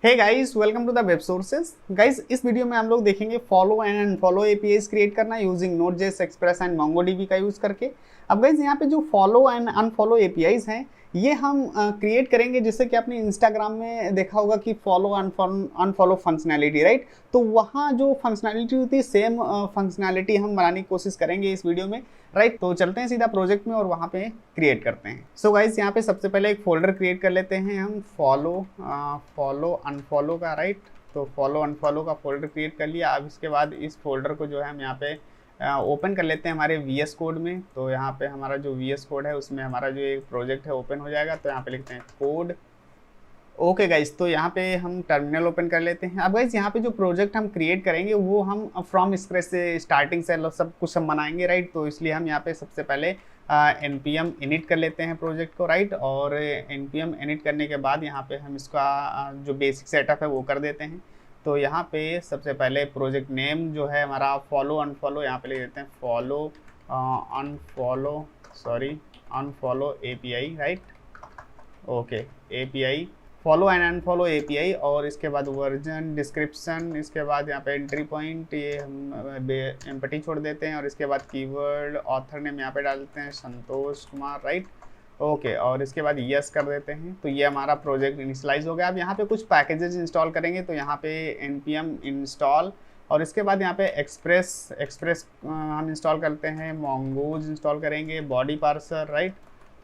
Hey guys, welcome to the web sources. Guys, इस video में हम लोग देखेंगे follow and unfollow APIs create करना using Node JS, Express and MongoDB का यूज करके। अब गाइस, यहाँ पे जो फॉलो एंड अनफॉलो एपीआईज हैं ये हम क्रिएट करेंगे, जैसे कि आपने इंस्टाग्राम में देखा होगा कि फॉलो अनफॉलो फंक्शनैलिटी, राइट। तो वहाँ जो फंक्शनैलिटी होती है सेम फंक्शनैलिटी हम बनाने की कोशिश करेंगे इस वीडियो में, राइट। तो चलते हैं सीधा प्रोजेक्ट में और वहाँ पे क्रिएट करते हैं। सो गाइस, यहाँ पे सबसे पहले एक फोल्डर क्रिएट कर लेते हैं हम फॉलो अनफॉलो का, राइट। तो फॉलो अनफॉलो का फोल्डर क्रिएट कर लिया। अब इसके बाद इस फोल्डर को जो है हम यहाँ पे ओपन कर लेते हैं हमारे VS कोड में। तो यहाँ पे हमारा जो VS कोड है उसमें हमारा जो एक प्रोजेक्ट है ओपन हो जाएगा। तो यहाँ पे लिखते हैं कोड। ओके गाइज, तो यहाँ पे हम टर्मिनल ओपन कर लेते हैं। अब गाइज, यहाँ पे जो प्रोजेक्ट हम क्रिएट करेंगे वो हम फ्रॉम स्क्रैच से स्टार्टिंग से सब कुछ हम बनाएंगे, राइट। तो इसलिए हम यहाँ पे सबसे पहले npm init कर लेते हैं प्रोजेक्ट को, राइट। और npm init करने के बाद यहाँ पे हम इसका जो बेसिक सेटअप है वो कर देते हैं। तो यहाँ पे सबसे पहले प्रोजेक्ट नेम जो है हमारा फॉलो अनफॉलो, यहाँ पे ले लेते हैं follow unfollow API, right. Okay, API follow and unfollow API. और इसके बाद वर्जन डिस्क्रिप्शन, इसके बाद यहाँ पे एंट्री पॉइंट ये हम एम्पटी छोड़ देते हैं। और इसके बाद कीवर्ड ऑथर नेम यहाँ पे डालते हैं संतोष कुमार, राइट। ओके, और इसके बाद यस कर देते हैं। तो ये हमारा प्रोजेक्ट इनिशियलाइज हो गया। अब यहाँ पे कुछ पैकेजेस इंस्टॉल करेंगे। तो यहाँ पे npm इंस्टॉल, और इसके बाद यहाँ पे एक्सप्रेस हम इंस्टॉल करते हैं, मोंगोज इंस्टॉल करेंगे, बॉडी पार्सर, राइट।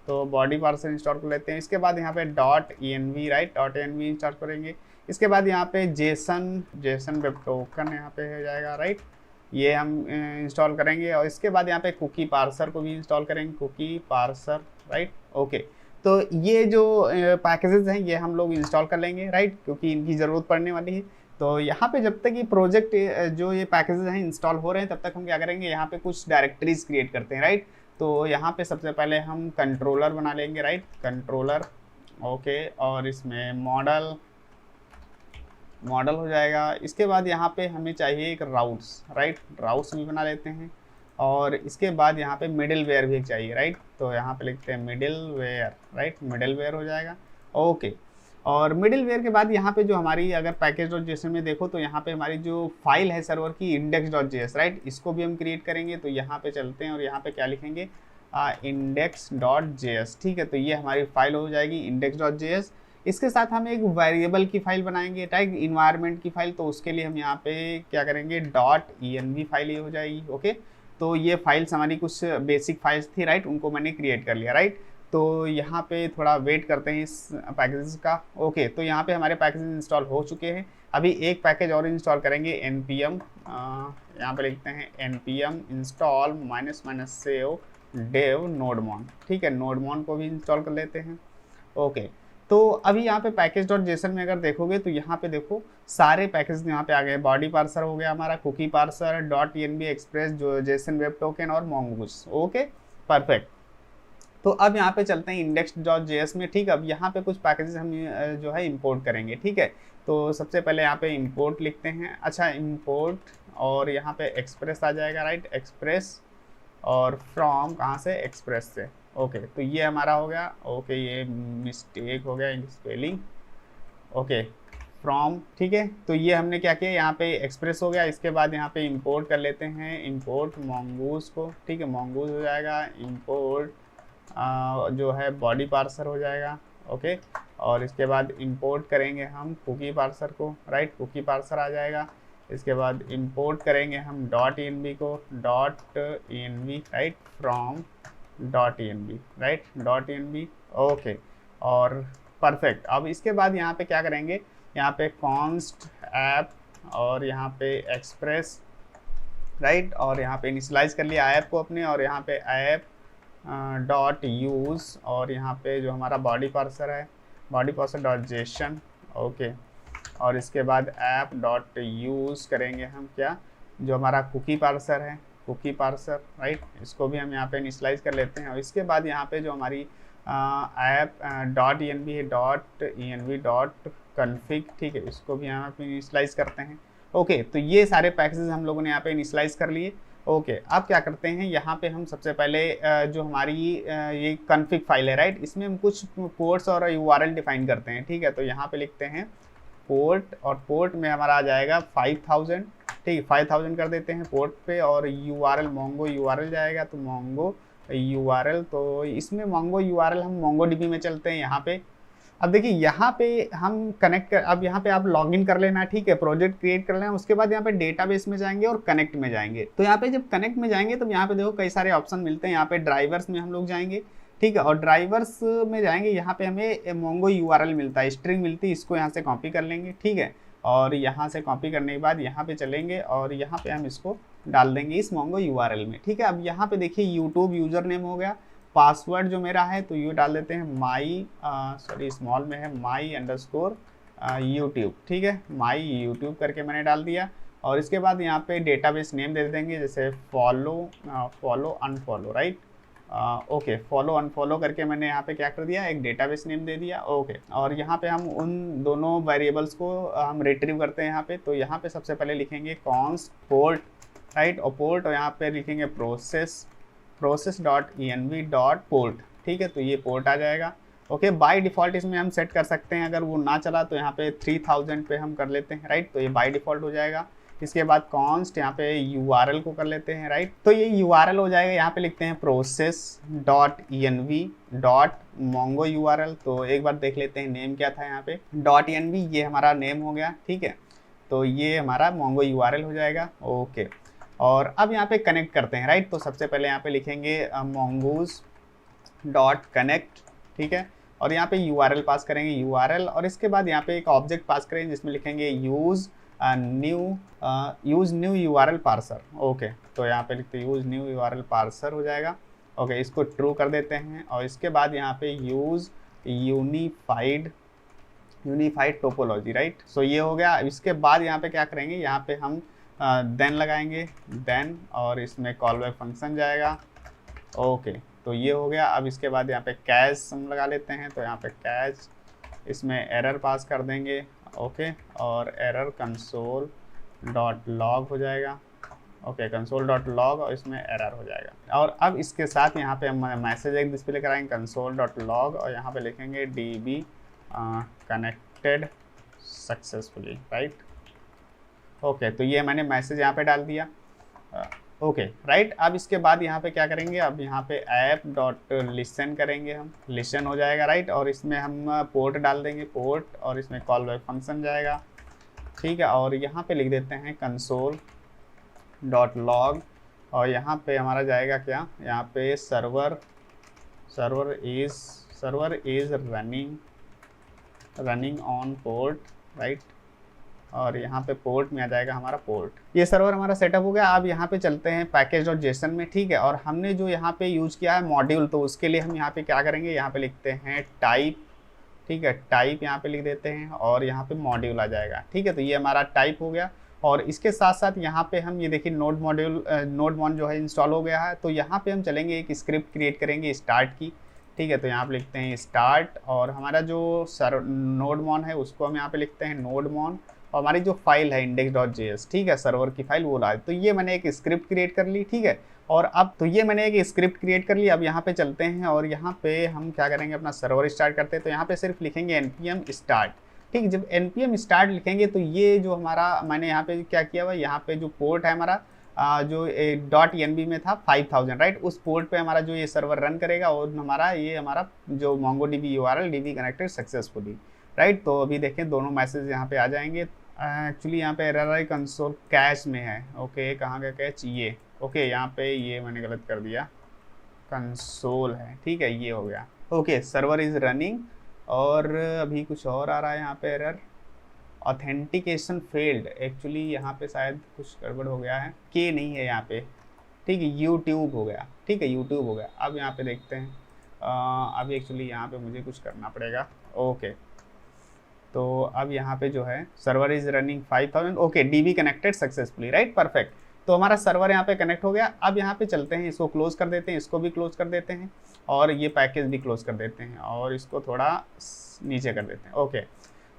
तो बॉडी पार्सर इंस्टॉल कर लेते हैं। इसके बाद यहाँ पे .env, राइट, .env इंस्टॉल करेंगे। इसके बाद यहाँ पे जेसन वेब टोकन यहाँ पे हो जाएगा, राइट। ये हम इंस्टॉल करेंगे। और इसके बाद यहाँ पे कुकी पार्सर को भी इंस्टॉल करेंगे, कुकी पार्सर, राइट। ओके, तो ये जो पैकेजेस हैं ये हम लोग इंस्टॉल कर लेंगे, राइट, क्योंकि इनकी ज़रूरत पड़ने वाली है। तो यहाँ पे जब तक ये प्रोजेक्ट जो ये पैकेजेस हैं इंस्टॉल हो रहे हैं तब तक हम क्या करेंगे, यहाँ पे कुछ डायरेक्टरीज क्रिएट करते हैं, राइट। तो यहाँ पे सबसे पहले हम कंट्रोलर बना लेंगे, राइट, कंट्रोलर। ओके, और इसमें मॉडल हो जाएगा। इसके बाद यहाँ पे हमें चाहिए एक राउट्स, राइट, राउट्स भी बना लेते हैं। और इसके बाद यहाँ पे मिडिल वेयर भी चाहिए, राइट। तो यहाँ पे लिखते हैं middleware, right, middleware हो जाएगा। ओके, और मिडिल वेयर के बाद यहाँ पे जो हमारी अगर पैकेज.json में देखो तो यहाँ पे हमारी जो फाइल है सर्वर की index.js, राइट, इसको भी हम क्रिएट करेंगे। तो यहाँ पे चलते हैं और यहाँ पे क्या लिखेंगे, index.js, ठीक है। तो ये हमारी फाइल हो जाएगी index.js। इसके साथ हम एक वेरिएबल की फाइल बनाएंगे, टाइप इन्वायरमेंट की फाइल। तो उसके लिए हम यहाँ पे क्या करेंगे, .env फाइल ये हो जाएगी। ओके, तो ये फाइल्स हमारी कुछ बेसिक फाइल्स थी, राइट, उनको मैंने क्रिएट कर लिया, राइट। तो यहाँ पे थोड़ा वेट करते हैं इस पैकेजेस का। ओके, तो यहाँ पे हमारे पैकेजेस इंस्टॉल हो चुके हैं। अभी एक पैकेज और इंस्टॉल करेंगे, npm, यहाँ पे लिखते हैं npm install --save dev nodemon, ठीक है, nodemon को भी इंस्टॉल कर लेते हैं। ओके, तो अभी यहाँ पे पैकेज.json में अगर देखोगे तो यहाँ पे देखो सारे पैकेज यहाँ पे आ गए। बॉडी पार्सर हो गया हमारा, कुकी पार्सर, .env, एक्सप्रेस, जो जेसन वेब टोकन और मोंगोज। Okay, perfect. तो अब यहाँ पे चलते हैं index.js में, ठीक है। अब यहाँ पे कुछ पैकेजेस हम जो है इंपोर्ट करेंगे, ठीक है। तो सबसे पहले यहाँ पे इंपोर्ट लिखते हैं, अच्छा इंपोर्ट, और यहाँ पे एक्सप्रेस आ जाएगा, राइट, एक्सप्रेस, और फ्रॉम कहाँ से, एक्सप्रेस से। ओके, तो ये हमारा हो गया। ओके, ये मिस्टेक हो गया इन स्पेलिंग। ओके, फ्रॉम, ठीक है। तो ये हमने क्या किया, यहाँ पे एक्सप्रेस हो गया। इसके बाद यहाँ पे इंपोर्ट कर लेते हैं, इंपोर्ट मोंगोज को, ठीक है, मोंगोज हो जाएगा। इंपोर्ट जो है बॉडी पार्सर हो जाएगा। ओके, और इसके बाद इंपोर्ट करेंगे हम कुकी पार्सर को, राइट, कुकी पार्सर आ जाएगा। इसके बाद इंपोर्ट करेंगे हम .env को, .env, right, from .env, right, .env। Okay, और परफेक्ट। अब इसके बाद यहाँ पे क्या करेंगे, यहाँ पे const ऐप, और यहाँ पे एक्सप्रेस, राइट, और यहाँ पे इनिशियलाइज कर लिया ऐप को अपने, और यहाँ पे ऐप .use, और यहाँ पे जो हमारा बॉडी पार्सर है, बॉडी पार्सर .json। ओके, और इसके बाद app.use करेंगे हम क्या, जो हमारा कुकी पार्सर है, कुकी पार्सर, राइट, इसको भी हम यहाँ पे इनिशियलाइज कर लेते हैं। और इसके बाद यहाँ पे जो हमारी ऐप .env है, .env.config, ठीक है, इसको भी यहाँ पे इनिशियलाइज करते हैं। ओके, तो ये सारे पैकेजेस हम लोगों ने यहाँ पे इनिशियलाइज कर लिए। ओके, अब क्या करते हैं, यहाँ पे हम सबसे पहले जो हमारी ये कॉन्फ़िग फाइल है, राइट, इसमें हम कुछ कोड्स और URL डिफाइन करते हैं, ठीक है। तो यहाँ पे लिखते हैं पोर्ट, और पोर्ट में हमारा आ जाएगा 5000, ठीक है 5000 कर देते हैं पोर्ट पे। और यूआरएल मोंगो यूआरएल जाएगा, तो मोंगो यूआरएल, तो इसमें मोंगो यूआरएल हम मोंगोडीबी में चलते हैं यहाँ पे। अब देखिए यहाँ पे हम कनेक्ट कर, अब यहाँ पे आप लॉगिन कर लेना, ठीक है, प्रोजेक्ट क्रिएट कर लेना। उसके बाद यहाँ पे डेटाबेस में जाएंगे और कनेक्ट में जाएंगे। तो यहाँ पे जब कनेक्ट में जाएंगे तो यहाँ पे देखो कई सारे ऑप्शन मिलते हैं। यहाँ पे ड्राइवर्स में हम लोग जाएंगे, ठीक है, और ड्राइवर्स में जाएंगे, यहाँ पे हमें मोंगो यूआरएल मिलता है, स्ट्रिंग मिलती है, इसको यहाँ से कॉपी कर लेंगे, ठीक है। और यहाँ से कॉपी करने के बाद यहाँ पे चलेंगे और यहाँ पे हम इसको डाल देंगे इस मोंगो यूआरएल में, ठीक है। अब यहाँ पे देखिए यूट्यूब यूजर नेम हो गया, पासवर्ड जो मेरा है तो ये डाल देते हैं माई, सॉरी स्मॉल में है माई यूट्यूब, ठीक है, माई यूट्यूब करके मैंने डाल दिया। और इसके बाद यहाँ पे डेटाबेस नेम दे देंगे, जैसे follow unfollow, right, okay, follow unfollow करके मैंने यहाँ पे क्या कर दिया, एक डेटाबेस नेम दे दिया, ओके। और यहाँ पे हम उन दोनों वेरिएबल्स को हम रिट्रीव करते हैं यहाँ पे। तो यहाँ पे सबसे पहले लिखेंगे कॉन्स्ट पोर्ट, राइट, और पोर्ट, और यहाँ पे लिखेंगे process.env.port, ठीक है, तो ये पोर्ट आ जाएगा, ओके। बाय डिफ़ॉल्ट इसमें हम सेट कर सकते हैं, अगर वो ना चला तो यहाँ पे 3000 पे हम कर लेते हैं, राइट, तो ये बाय डिफ़ॉल्ट हो जाएगा। इसके बाद कॉन्स्ट यहाँ पे यूआरएल को कर लेते हैं, राइट, तो ये यूआरएल हो जाएगा। यहाँ पे लिखते हैं process.env.mongo URL। तो एक बार देख लेते हैं नेम क्या था यहाँ पे, .env, ये हमारा नेम हो गया, ठीक है, तो ये हमारा मोंगो यूआरएल हो जाएगा, ओके। और अब यहाँ पे कनेक्ट करते हैं, राइट, तो सबसे पहले यहाँ पे लिखेंगे mongoose.connect, ठीक है, और यहाँ पे यूआरएल पास करेंगे यूआरएल, और इसके बाद यहाँ पे एक ऑब्जेक्ट पास करेंगे जिसमें लिखेंगे use new URL parser, okay. तो यहाँ पे लिखते यूज न्यू यूआरएल पार्सर हो जाएगा, ओके, इसको ट्रू कर देते हैं। और इसके बाद यहाँ पे यूज यूनिफाइड टोपोलॉजी, राइट, सो ये हो गया। इसके बाद यहाँ पे क्या करेंगे, यहाँ पे हम देन लगाएंगे, देन, और इसमें कॉल बैक फंक्शन जाएगा, ओके, तो ये हो गया। अब इसके बाद यहाँ पे कैच हम लगा लेते हैं, तो यहाँ पे कैच, इसमें एरर पास कर देंगे, ओके, और एरर console.log हो जाएगा, ओके, console.log, और इसमें एरर हो जाएगा। और अब इसके साथ यहाँ पे हम मैसेज एक डिस्प्ले कराएंगे console.log, और यहाँ पे लिखेंगे db connected successfully, right, okay, तो ये मैंने मैसेज यहाँ पे डाल दिया, ओके, राइट। अब इसके बाद यहाँ पे क्या करेंगे, अब यहाँ पे app.listen करेंगे, हम लिसन हो जाएगा, राइट, और इसमें हम पोर्ट डाल देंगे, पोर्ट, और इसमें कॉल बैक फंक्शन जाएगा, ठीक है। और यहाँ पे लिख देते हैं console.log, और यहाँ पे हमारा जाएगा क्या, यहाँ पे server is running on port, right, और यहाँ पे पोर्ट में आ जाएगा हमारा पोर्ट। ये सर्वर हमारा सेटअप हो गया। अब यहाँ पे चलते हैं package.json में, ठीक है, और हमने जो यहाँ पे यूज़ किया है मॉड्यूल, तो उसके लिए हम यहाँ पे क्या करेंगे, यहाँ पे लिखते हैं टाइप, ठीक है, टाइप यहाँ पे लिख देते हैं, और यहाँ पे मॉड्यूल आ जाएगा, ठीक है, तो ये हमारा टाइप हो गया। और इसके साथ साथ यहाँ पे हम ये देखिए नोडमोन जो है इंस्टॉल हो गया है। तो यहाँ पे हम चलेंगे, एक स्क्रिप्ट क्रिएट करेंगे स्टार्ट की, ठीक है, तो यहाँ पे लिखते हैं स्टार्ट, और हमारा जो नोडमोन है उसको हम यहाँ पे लिखते हैं नोडमोन, और हमारी जो फाइल है index.js, ठीक है, सर्वर की फाइल वो ला। तो ये मैंने एक स्क्रिप्ट क्रिएट कर ली, ठीक है, और अब तो ये मैंने एक स्क्रिप्ट क्रिएट कर ली। अब यहाँ पे चलते हैं, और यहाँ पे हम क्या करेंगे, अपना सर्वर स्टार्ट करते हैं। तो यहाँ पे सिर्फ लिखेंगे npm स्टार्ट, ठीक, जब npm स्टार्ट लिखेंगे तो ये जो हमारा, मैंने यहाँ पे क्या किया हुआ, यहाँ पे जो पोर्ट है हमारा जो .env में था 5000, राइट, उस पोर्ट पे हमारा जो ये सर्वर रन करेगा, और हमारा जो MongoDB URL DB connected successfully, right. तो अभी देखें दोनों मैसेज यहाँ पे आ जाएंगे। एक्चुअली यहाँ पे एरर है, कंसोल कैश में है, ओके, कहाँ का कैच, ये, ओके, यहाँ पे ये मैंने गलत कर दिया, कंसोल है, ठीक है, ये हो गया, ओके, सर्वर इज रनिंग। और अभी कुछ और आ रहा है यहाँ पे एरर, ऑथेंटिकेशन फेल्ड, एक्चुअली यहाँ पे शायद कुछ गड़बड़ हो गया है, के नहीं है यहाँ पे, ठीक है, यूट्यूब हो गया, ठीक है, यूट्यूब हो गया। अब यहाँ पे देखते हैं, अभी एक्चुअली यहाँ पे मुझे कुछ करना पड़ेगा, ओके, तो अब यहाँ पे जो है server is running 5000, okay, dB connected successfully, right, perfect. तो हमारा सर्वर यहाँ पे कनेक्ट हो गया। अब यहाँ पे चलते हैं, इसको क्लोज कर देते हैं, इसको भी क्लोज कर देते हैं, और ये पैकेज भी क्लोज कर देते हैं, और इसको थोड़ा नीचे कर देते हैं, ओके।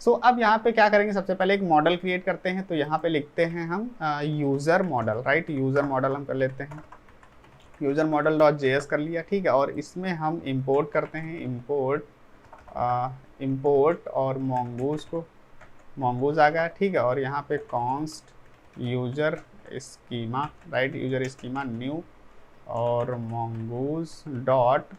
सो अब यहाँ पे क्या करेंगे, सबसे पहले एक मॉडल क्रिएट करते हैं। तो यहाँ पे लिखते हैं हम user model, right, user model हम कर लेते हैं, यूज़र मॉडल .js कर लिया, ठीक है, और इसमें हम इंपोर्ट करते हैं, इंपोर्ट और mongoose को, mongoose आ गया, ठीक है। और यहाँ पे const user schema, right, user schema new और mongoose डॉट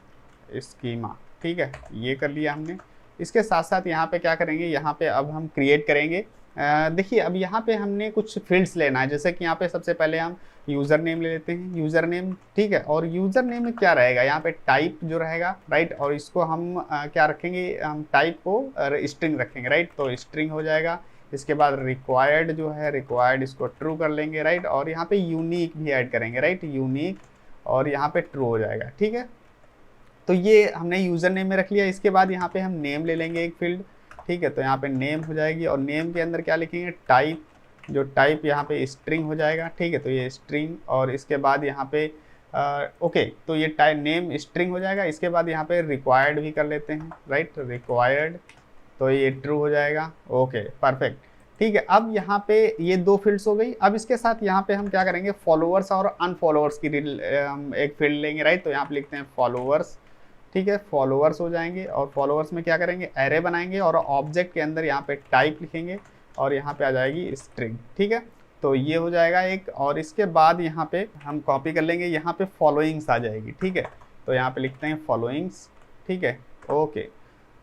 स्कीमा, ठीक है, ये कर लिया हमने। इसके साथ साथ यहाँ पे क्या करेंगे, यहाँ पे अब हम क्रिएट करेंगे। देखिए अब यहाँ पे हमने कुछ फील्ड्स लेना है, जैसे कि यहाँ पे सबसे पहले हम यूज़र नेम ले लेते हैं, यूज़र नेम, ठीक है। और यूज़र नेम में क्या रहेगा, यहाँ पे टाइप जो रहेगा, राइट, और इसको हम क्या रखेंगे, हम टाइप को स्ट्रिंग रखेंगे, राइट, तो स्ट्रिंग हो जाएगा। इसके बाद रिक्वायर्ड जो है, रिक्वायर्ड इसको ट्रू कर लेंगे, राइट, और यहाँ पे यूनिक भी ऐड करेंगे, राइट, यूनिक, और यहाँ पे ट्रू हो जाएगा, ठीक है। तो ये हमने यूज़र नेम में रख लिया। इसके बाद यहाँ पे हम नेम ले लेंगे एक फील्ड, ठीक है, तो यहाँ पे नेम हो जाएगी, और नेम के अंदर क्या लिखेंगे, टाइप, जो टाइप यहाँ पे स्ट्रिंग हो जाएगा, ठीक है, तो ये स्ट्रिंग, और इसके बाद यहाँ पे ओके, तो ये टाइप नेम स्ट्रिंग हो जाएगा। इसके बाद यहाँ पे रिक्वायर्ड भी कर लेते हैं, राइट, रिक्वायर्ड, तो ये ट्रू हो जाएगा, ओके, परफेक्ट, ठीक है। अब यहाँ पे ये दो फील्ड्स हो गई। अब इसके साथ यहाँ पे हम क्या करेंगे, फॉलोअर्स और अनफॉलोअर्स की एक फील्ड लेंगे, राइट, तो यहाँ पे लिखते हैं फॉलोअर्स, ठीक है, फॉलोअर्स हो जाएंगे। और फॉलोअर्स में क्या करेंगे, एरे बनाएंगे, और ऑब्जेक्ट के अंदर यहाँ पे टाइप लिखेंगे, और यहाँ पे आ जाएगी स्ट्रिंग, ठीक है, तो ये हो जाएगा एक। और इसके बाद यहाँ पे हम कॉपी कर लेंगे, यहाँ पे फॉलोइंग्स आ जाएगी, ठीक है, तो यहाँ पे लिखते हैं फॉलोइंग्स, ठीक है, ओके,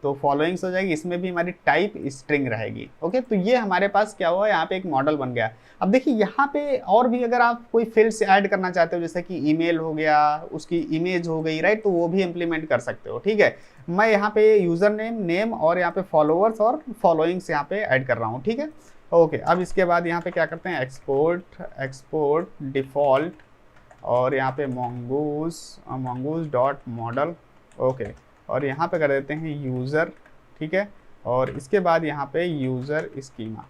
तो फॉलोइंग्स हो जाएगी, इसमें भी हमारी टाइप स्ट्रिंग रहेगी, ओके। तो ये हमारे पास क्या हुआ, यहाँ पे एक मॉडल बन गया। अब देखिए यहाँ पे और भी अगर आप कोई फील्ड्स ऐड करना चाहते हो, जैसे कि ईमेल हो गया, उसकी इमेज हो गई, राइट, तो वो भी इम्प्लीमेंट कर सकते हो, ठीक है। मैं यहाँ पे यूजर नेम, नेम, और यहाँ पे फॉलोअर्स और फॉलोइंग्स यहाँ पे ऐड कर रहा हूँ, ठीक है, ओके। अब इसके बाद यहाँ पे क्या करते हैं, एक्सपोर्ट डिफॉल्ट, और यहाँ पे mongoose डॉट मॉडल, ओके, और यहाँ पे कर देते हैं यूज़र, ठीक है, और इसके बाद यहाँ पे यूज़र स्कीमा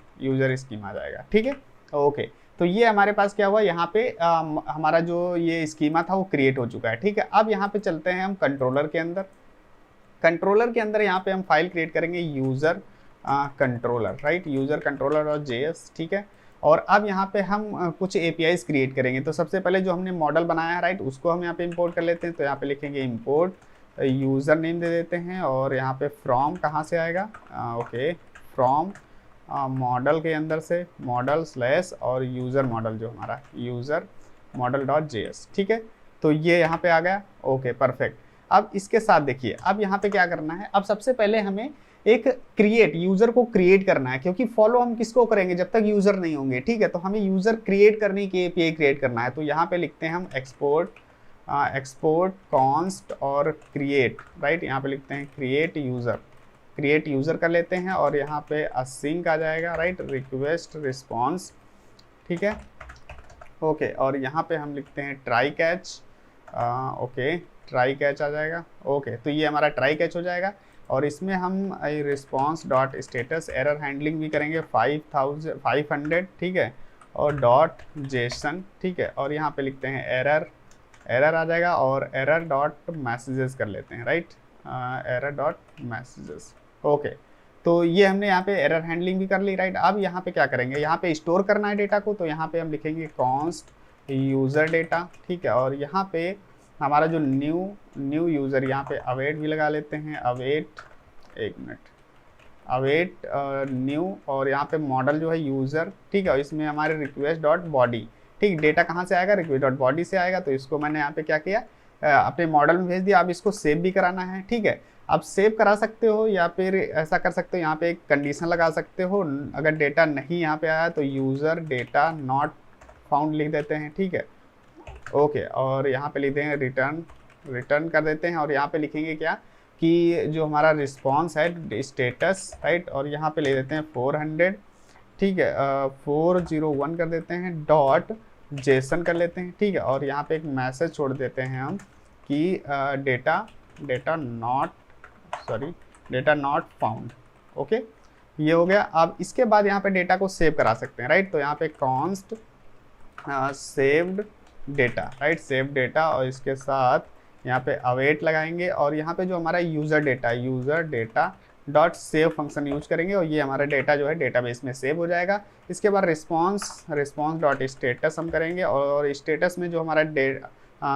आ जाएगा, ठीक है, ओके। तो ये हमारे पास क्या हुआ, यहाँ पे हमारा जो ये स्कीमा था वो क्रिएट हो चुका है, ठीक है। अब यहाँ पे चलते हैं हम कंट्रोलर के अंदर यहाँ पे हम फाइल क्रिएट करेंगे user controller, right, user controller और JS, ठीक है। और अब यहाँ पे हम कुछ APIs क्रिएट करेंगे। तो सबसे पहले जो हमने मॉडल बनाया है, राइट, उसको हम यहाँ पे इंपोर्ट कर लेते हैं। तो यहाँ पे लिखेंगे इंपोर्ट, यूज़र नेम दे देते हैं, और यहाँ पे फ्रॉम कहाँ से आएगा, ओके, फ्रॉम मॉडल के अंदर से मॉडल स्लैश और यूज़र मॉडल, जो हमारा यूज़र मॉडल डॉट JS, ठीक है, तो ये यहाँ पे आ गया, ओके, परफेक्ट। अब इसके साथ देखिए, अब यहाँ पे क्या करना है, अब सबसे पहले हमें एक यूज़र को क्रिएट करना है, क्योंकि फॉलो हम किसको करेंगे जब तक यूज़र नहीं होंगे, ठीक है। तो हमें यूज़र क्रिएट करने की API क्रिएट करना है। तो यहाँ पे लिखते हैं हम एक्सपोर्ट कॉन्स्ट और क्रिएट, राइट, यहाँ पे लिखते हैं क्रिएट यूज़र कर लेते हैं, और यहाँ पे असिंक आ जाएगा, राइट, रिक्वेस्ट रिस्पॉन्स, ठीक है, ओके। और यहाँ पे हम लिखते हैं try catch, okay, try catch आ जाएगा, ओके। तो ये हमारा ट्राई कैच हो जाएगा। और इसमें हम response dot status error handling भी करेंगे 500, ठीक है, और डॉट जेसन, ठीक है, और यहाँ पे लिखते हैं एरर आ जाएगा, और एरर डॉट मैसेजेस कर लेते हैं, right, error dot messages, okay. तो ये हमने यहाँ पे एरर हैंडलिंग भी कर ली, राइट। अब यहाँ पे क्या करेंगे, यहाँ पे स्टोर करना है डेटा को, तो यहाँ पे हम लिखेंगे कॉन्स्ट यूज़र डेटा, ठीक है, और यहाँ पे हमारा जो न्यू यूज़र, यहाँ पे अवेट भी लगा लेते हैं, अवेट न्यू, और यहाँ पे मॉडल जो है यूज़र, ठीक है, और इसमें हमारे रिक्वेस्ट डॉट बॉडी, ठीक, डेटा कहाँ से आएगा, रिक्वेस्ट डॉट बॉडी से आएगा। तो इसको मैंने यहाँ पे क्या किया, अपने मॉडल में भेज दिया। अब इसको सेव भी कराना है, ठीक है, आप सेव करा सकते हो, या फिर ऐसा कर सकते हो, यहाँ पे एक कंडीशन लगा सकते हो, अगर डेटा नहीं यहाँ पे आया तो यूज़र डेटा नॉट फाउंड लिख देते हैं, ठीक है, ओके। और यहाँ पे लिख देंगे रिटर्न कर देते हैं, और यहाँ पे लिखेंगे क्या कि जो हमारा रिस्पॉन्स है स्टेटस, राइट, और यहाँ पे ले देते हैं 400, ठीक है, 401 कर देते हैं, डॉट जेसन कर लेते हैं, ठीक है, और यहाँ पे एक मैसेज छोड़ देते हैं हम कि डेटा नॉट फाउंड, ओके, ये हो गया। अब इसके बाद यहाँ पे डेटा को सेव करा सकते हैं, राइट, तो यहाँ पे const saved data, right, save data, और इसके साथ यहाँ पे अवेट लगाएंगे, और यहाँ पे जो हमारा user data dot save function use करेंगे, और ये हमारा डेटा जो है डेटाबेस में सेव हो जाएगा। इसके बाद रिस्पॉन्स डॉट स्टेटस हम करेंगे, और स्टेटस में जो हमारा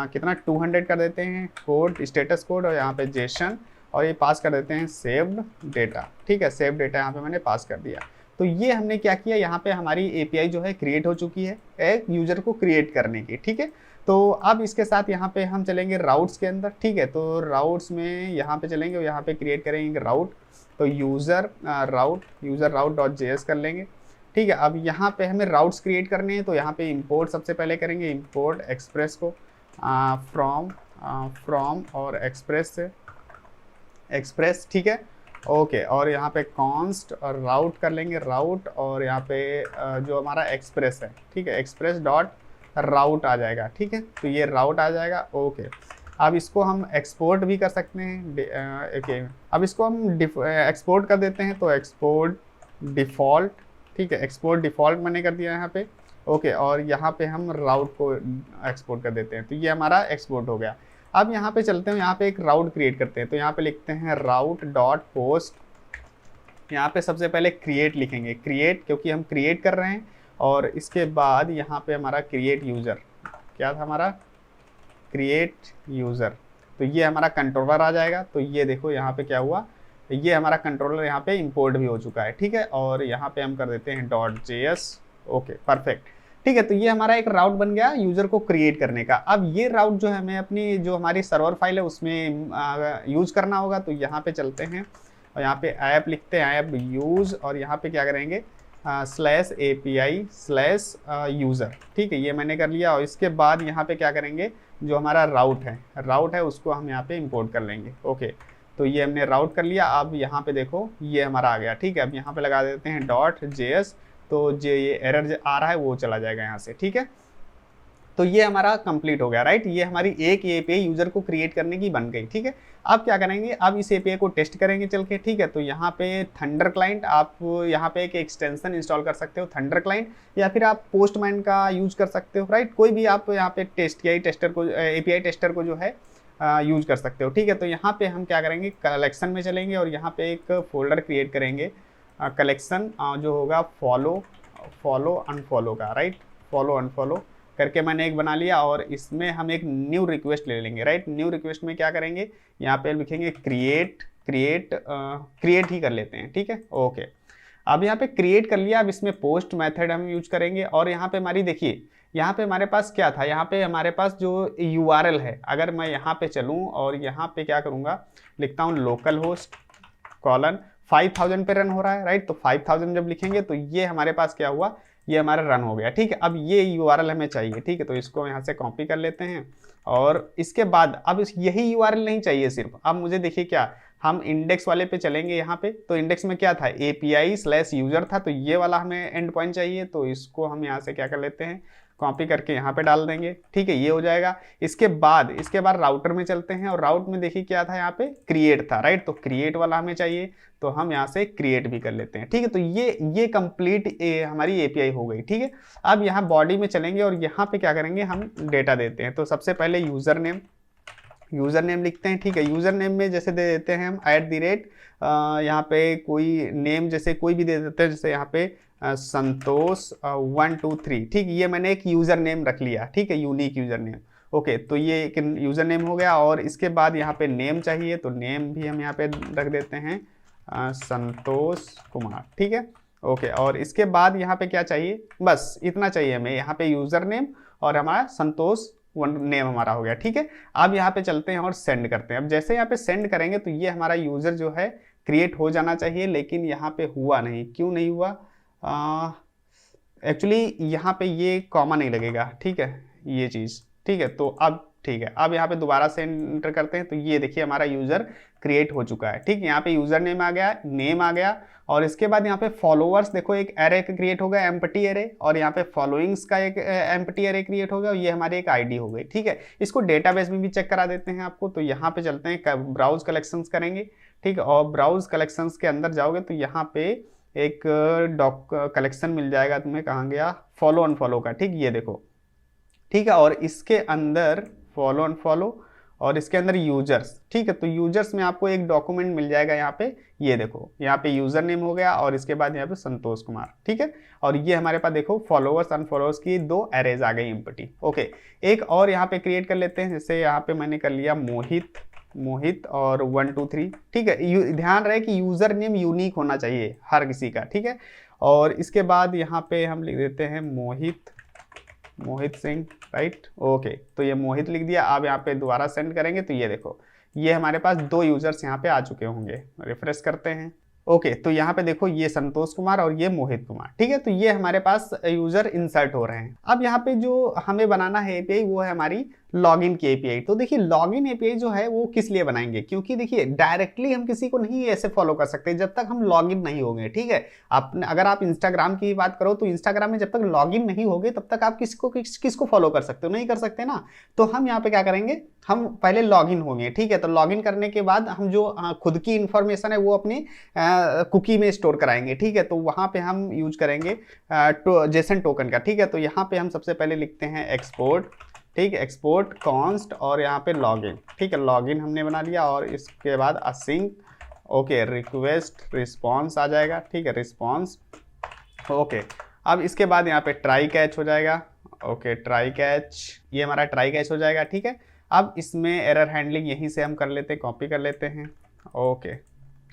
कितना 200 कर देते हैं कोड, स्टेटस कोड, और यहाँ पे जेसन, और ये पास कर देते हैं सेव्ड डेटा, ठीक है, सेव डेटा यहाँ पे मैंने पास कर दिया। तो ये हमने क्या किया, यहाँ पे हमारी एपीआई जो है क्रिएट हो चुकी है एक यूजर को क्रिएट करने की, ठीक है। तो अब इसके साथ यहाँ पे हम चलेंगे राउट्स के अंदर, ठीक है। तो राउट्स में यहाँ पे चलेंगे और यहाँ पे क्रिएट करेंगे राउट, तो यूज़र राउट डॉट जेएस कर लेंगे, ठीक है। अब यहाँ पे हमें राउट्स क्रिएट करने हैं, तो यहाँ पे इंपोर्ट सबसे पहले करेंगे, इंपोर्ट एक्सप्रेस को फ्रॉम और एक्सप्रेस से एक्सप्रेस, ठीक है, ओके। और यहाँ पे कॉन्स्ट और राउट कर लेंगे, राउट, और यहाँ पे जो हमारा एक्सप्रेस है, ठीक है, एक्सप्रेस डॉट राउट आ जाएगा, ठीक है। तो ये राउट आ जाएगा, ओके। अब इसको हम एक्सपोर्ट भी कर सकते हैं, ओके। अब इसको हम एक्सपोर्ट कर देते हैं, तो एक्सपोर्ट डिफ़ॉल्ट, ठीक है, एक्सपोर्ट डिफ़ॉल्ट मैंने कर दिया यहाँ पे, ओके। और यहाँ पे हम राउट को एक्सपोर्ट कर देते हैं, तो ये हमारा एक्सपोर्ट हो गया। अब यहाँ पे चलते हैं, यहाँ पे एक राउट क्रिएट करते हैं, तो यहाँ पे लिखते हैं राउट डॉट पोस्ट। यहाँ पे सबसे पहले क्रिएट लिखेंगे, क्रिएट, क्योंकि हम क्रिएट कर रहे हैं। और इसके बाद यहाँ पे हमारा क्रिएट यूज़र, क्या था हमारा, क्रिएट यूज़र, तो ये हमारा कंट्रोलर आ जाएगा। तो ये देखो यहाँ पे क्या हुआ, ये हमारा कंट्रोलर यहाँ पे इंपोर्ट भी हो चुका है, ठीक है। और यहाँ पे हम कर देते हैं डॉट जेएस, ओके, परफेक्ट, ठीक है। तो ये हमारा एक राउट बन गया यूज़र को क्रिएट करने का। अब ये राउट जो है हमें अपनी जो हमारी सर्वर फाइल है उसमें यूज़ करना होगा। तो यहाँ पे चलते हैं और यहाँ पे ऐप लिखते हैं, ऐप यूज़, और यहाँ पे क्या करेंगे, /API/यूज़र, ठीक है, ये मैंने कर लिया। और इसके बाद यहाँ पे क्या करेंगे, जो हमारा राउट है उसको हम यहाँ पे इंपोर्ट कर लेंगे, ओके। तो ये हमने राउट कर लिया। अब यहाँ पे देखो ये हमारा आ गया, ठीक है। अब यहाँ पे लगा देते हैं डॉट जेएस, तो ये एरर आ रहा है वो चला जाएगा यहाँ से, ठीक है। तो ये हमारा कंप्लीट हो गया, राइट। ये हमारी एक एपीआई यूजर को क्रिएट करने की बन गई, ठीक है। अब क्या करेंगे, अब इस एपीआई को टेस्ट करेंगे चल के, ठीक है। तो यहाँ पे थंडर क्लाइंट, आप यहाँ पे एक एक्सटेंशन इंस्टॉल कर सकते हो थंडर क्लाइंट, या फिर आप पोस्टमैन का यूज कर सकते हो, राइट। कोई भी आप यहाँ पे एपीआई टेस्टर को जो है यूज कर सकते हो, ठीक है। तो यहाँ पे हम क्या करेंगे, कलेक्शन में चलेंगे और यहाँ पे एक फोल्डर क्रिएट करेंगे, कलेक्शन जो होगा फॉलो अनफॉलो का, राइट, फॉलो अनफॉलो करके मैंने एक बना लिया। और इसमें हम एक न्यू रिक्वेस्ट ले लेंगे, राइट। न्यू रिक्वेस्ट में क्या करेंगे, यहाँ पे लिखेंगे क्रिएट ही कर लेते हैं, ठीक है, ओके। अब यहाँ पे क्रिएट कर लिया। अब इसमें पोस्ट मेथड हम यूज करेंगे। और यहाँ पे हमारी देखिए, यहाँ पे हमारे पास क्या था, यहाँ पे हमारे पास जो URL है, अगर मैं यहाँ पे चलूँ और यहाँ पे क्या करूँगा, लिखता हूँ लोकल होस्ट कॉलन 5000 पे रन हो रहा है, राइट। तो 5000 जब लिखेंगे तो ये हमारे पास क्या हुआ, ये हमारा रन हो गया, ठीक है। अब ये URL हमें चाहिए, ठीक है। तो इसको यहाँ से कॉपी कर लेते हैं। और इसके बाद अब यही URL नहीं चाहिए सिर्फ, अब मुझे देखिए क्या, हम इंडेक्स वाले पे चलेंगे। यहाँ पे तो इंडेक्स में क्या था, API/यूजर था, तो ये वाला हमें एंड पॉइंट चाहिए। तो इसको हम यहाँ से क्या कर लेते हैं, कॉपी करके यहाँ पे डाल देंगे, ठीक है, ये हो जाएगा। इसके बाद राउटर में चलते हैं और राउट में देखिए क्या था, यहाँ पे क्रिएट था, राइट। तो क्रिएट वाला हमें चाहिए, तो हम यहाँ से क्रिएट भी कर लेते हैं, ठीक है। तो ये कंप्लीट हमारी एपीआई हो गई, ठीक है। अब यहाँ बॉडी में चलेंगे और यहाँ पे क्या करेंगे, हम डेटा देते हैं। तो सबसे पहले यूजर नेम लिखते हैं, ठीक है। यूजर नेम में जैसे दे देते हैं हम @ यहाँ पे कोई नेम जैसे कोई भी दे देते हैं, जैसे यहाँ पे संतोष 1 2 3, ठीक, ये मैंने एक यूजर नेम रख लिया, ठीक है, यूनिक यूजर नेम, ओके। तो ये एक यूजर नेम हो गया। और इसके बाद यहाँ पे नेम चाहिए, तो नेम भी हम यहाँ पे रख देते हैं संतोष कुमार, ठीक है, ओके। और इसके बाद यहाँ पे क्या चाहिए, बस इतना चाहिए हमें, यहाँ पे यूजर नेम और हमारा संतोष नेम हमारा हो गया, ठीक है। अब यहाँ पे चलते हैं और सेंड करते हैं। अब जैसे यहाँ पे सेंड करेंगे तो ये हमारा यूजर जो है क्रिएट हो जाना चाहिए, लेकिन यहाँ पे हुआ नहीं, क्यों नहीं हुआ, एक्चुअली यहाँ पे ये कॉमा नहीं लगेगा, ठीक है, ये चीज़, ठीक है। तो अब ठीक है, अब यहाँ पे दोबारा से एंटर करते हैं, तो ये देखिए हमारा यूजर क्रिएट हो चुका है, ठीक है। यहाँ पे यूजर नेम आ गया, नेम आ गया, और इसके बाद यहाँ पे फॉलोअर्स देखो एक एरे क्रिएट हो गया, एम्प्टी एरे, और यहाँ पे फॉलोइंग्स का एक एम्प्टी एरे क्रिएट हो गया, और ये हमारी एक आईडी हो गई, ठीक है। इसको डेटाबेस में भी चेक करा देते हैं आपको। तो यहाँ पे चलते हैं, ब्राउज कलेक्शंस करेंगे, ठीक है। और ब्राउज कलेक्शंस के अंदर जाओगे तो यहाँ पे एक कलेक्शन मिल जाएगा तुम्हें, कहाँ गया, फॉलो अनफॉलो का, ठीक, ये देखो, ठीक है। और इसके अंदर फॉलो अनफॉलो और इसके अंदर यूजर्स, ठीक है। तो यूजर्स में आपको एक डॉक्यूमेंट मिल जाएगा, यहाँ पे ये देखो, यहाँ पे यूजर नेम हो गया और इसके बाद यहाँ पे संतोष कुमार, ठीक है। और ये हमारे पास देखो फॉलोअर्स अनफॉलोअर्स की 2 एरेज आ गई एम्प्टी, ओके। एक और यहाँ पे क्रिएट कर लेते हैं, जैसे यहाँ पे मैंने कर लिया मोहित और 1 2 3, ठीक है। ध्यान रहे कि यूजर नेम यूनिक होना चाहिए हर किसी का, ठीक है। और इसके बाद यहाँ पे हम लिख देते हैं मोहित सिंह, राइट। ओके, तो ये मोहित लिख दिया। अब यहाँ पे दोबारा सेंड करेंगे तो ये देखो, ये हमारे पास 2 यूजर्स यहाँ पे आ चुके होंगे। रिफ्रेश करते हैं। ओके, तो यहाँ पे देखो ये संतोष कुमार और ये मोहित कुमार, ठीक है। तो ये हमारे पास यूजर इंसर्ट हो रहे हैं। अब यहाँ पे जो हमें बनाना है एपीआई वो है हमारी लॉगिन की एपीआई। तो देखिए लॉगिन एपीआई जो है वो किस लिए बनाएंगे, क्योंकि देखिए डायरेक्टली हम किसी को नहीं ऐसे फॉलो कर सकते जब तक हम लॉगिन नहीं होंगे, ठीक है। अगर आप इंस्टाग्राम की बात करो तो इंस्टाग्राम में जब तक लॉगिन नहीं होगे तब तक आप किसको फॉलो कर सकते हो, नहीं कर सकते ना। तो हम यहाँ पे क्या करेंगे, हम पहले लॉगिन होंगे, ठीक है। तो लॉगिन करने के बाद हम जो खुद की इंफॉर्मेशन है वो अपनी कुकी में स्टोर कराएंगे, ठीक है। तो वहां पे हम यूज करेंगे जेसन टोकन का, ठीक है। तो यहाँ पे हम सबसे पहले लिखते हैं एक्सपोर्ट, ठीक है, एक्सपोर्ट कॉन्स्ट और यहाँ पे लॉगिन, ठीक है। लॉगिन हमने बना लिया और इसके बाद असिंक, ओके, रिक्वेस्ट रिस्पॉन्स आ जाएगा, ठीक है, रिस्पॉन्स, ओके। अब इसके बाद यहाँ पे ट्राई कैच हो जाएगा, ओके, ट्राई कैच, ये हमारा ट्राई कैच हो जाएगा, ठीक है। अब इसमें एरर हैंडलिंग यहीं से हम कर लेते हैं, कॉपी कर लेते हैं, ओके।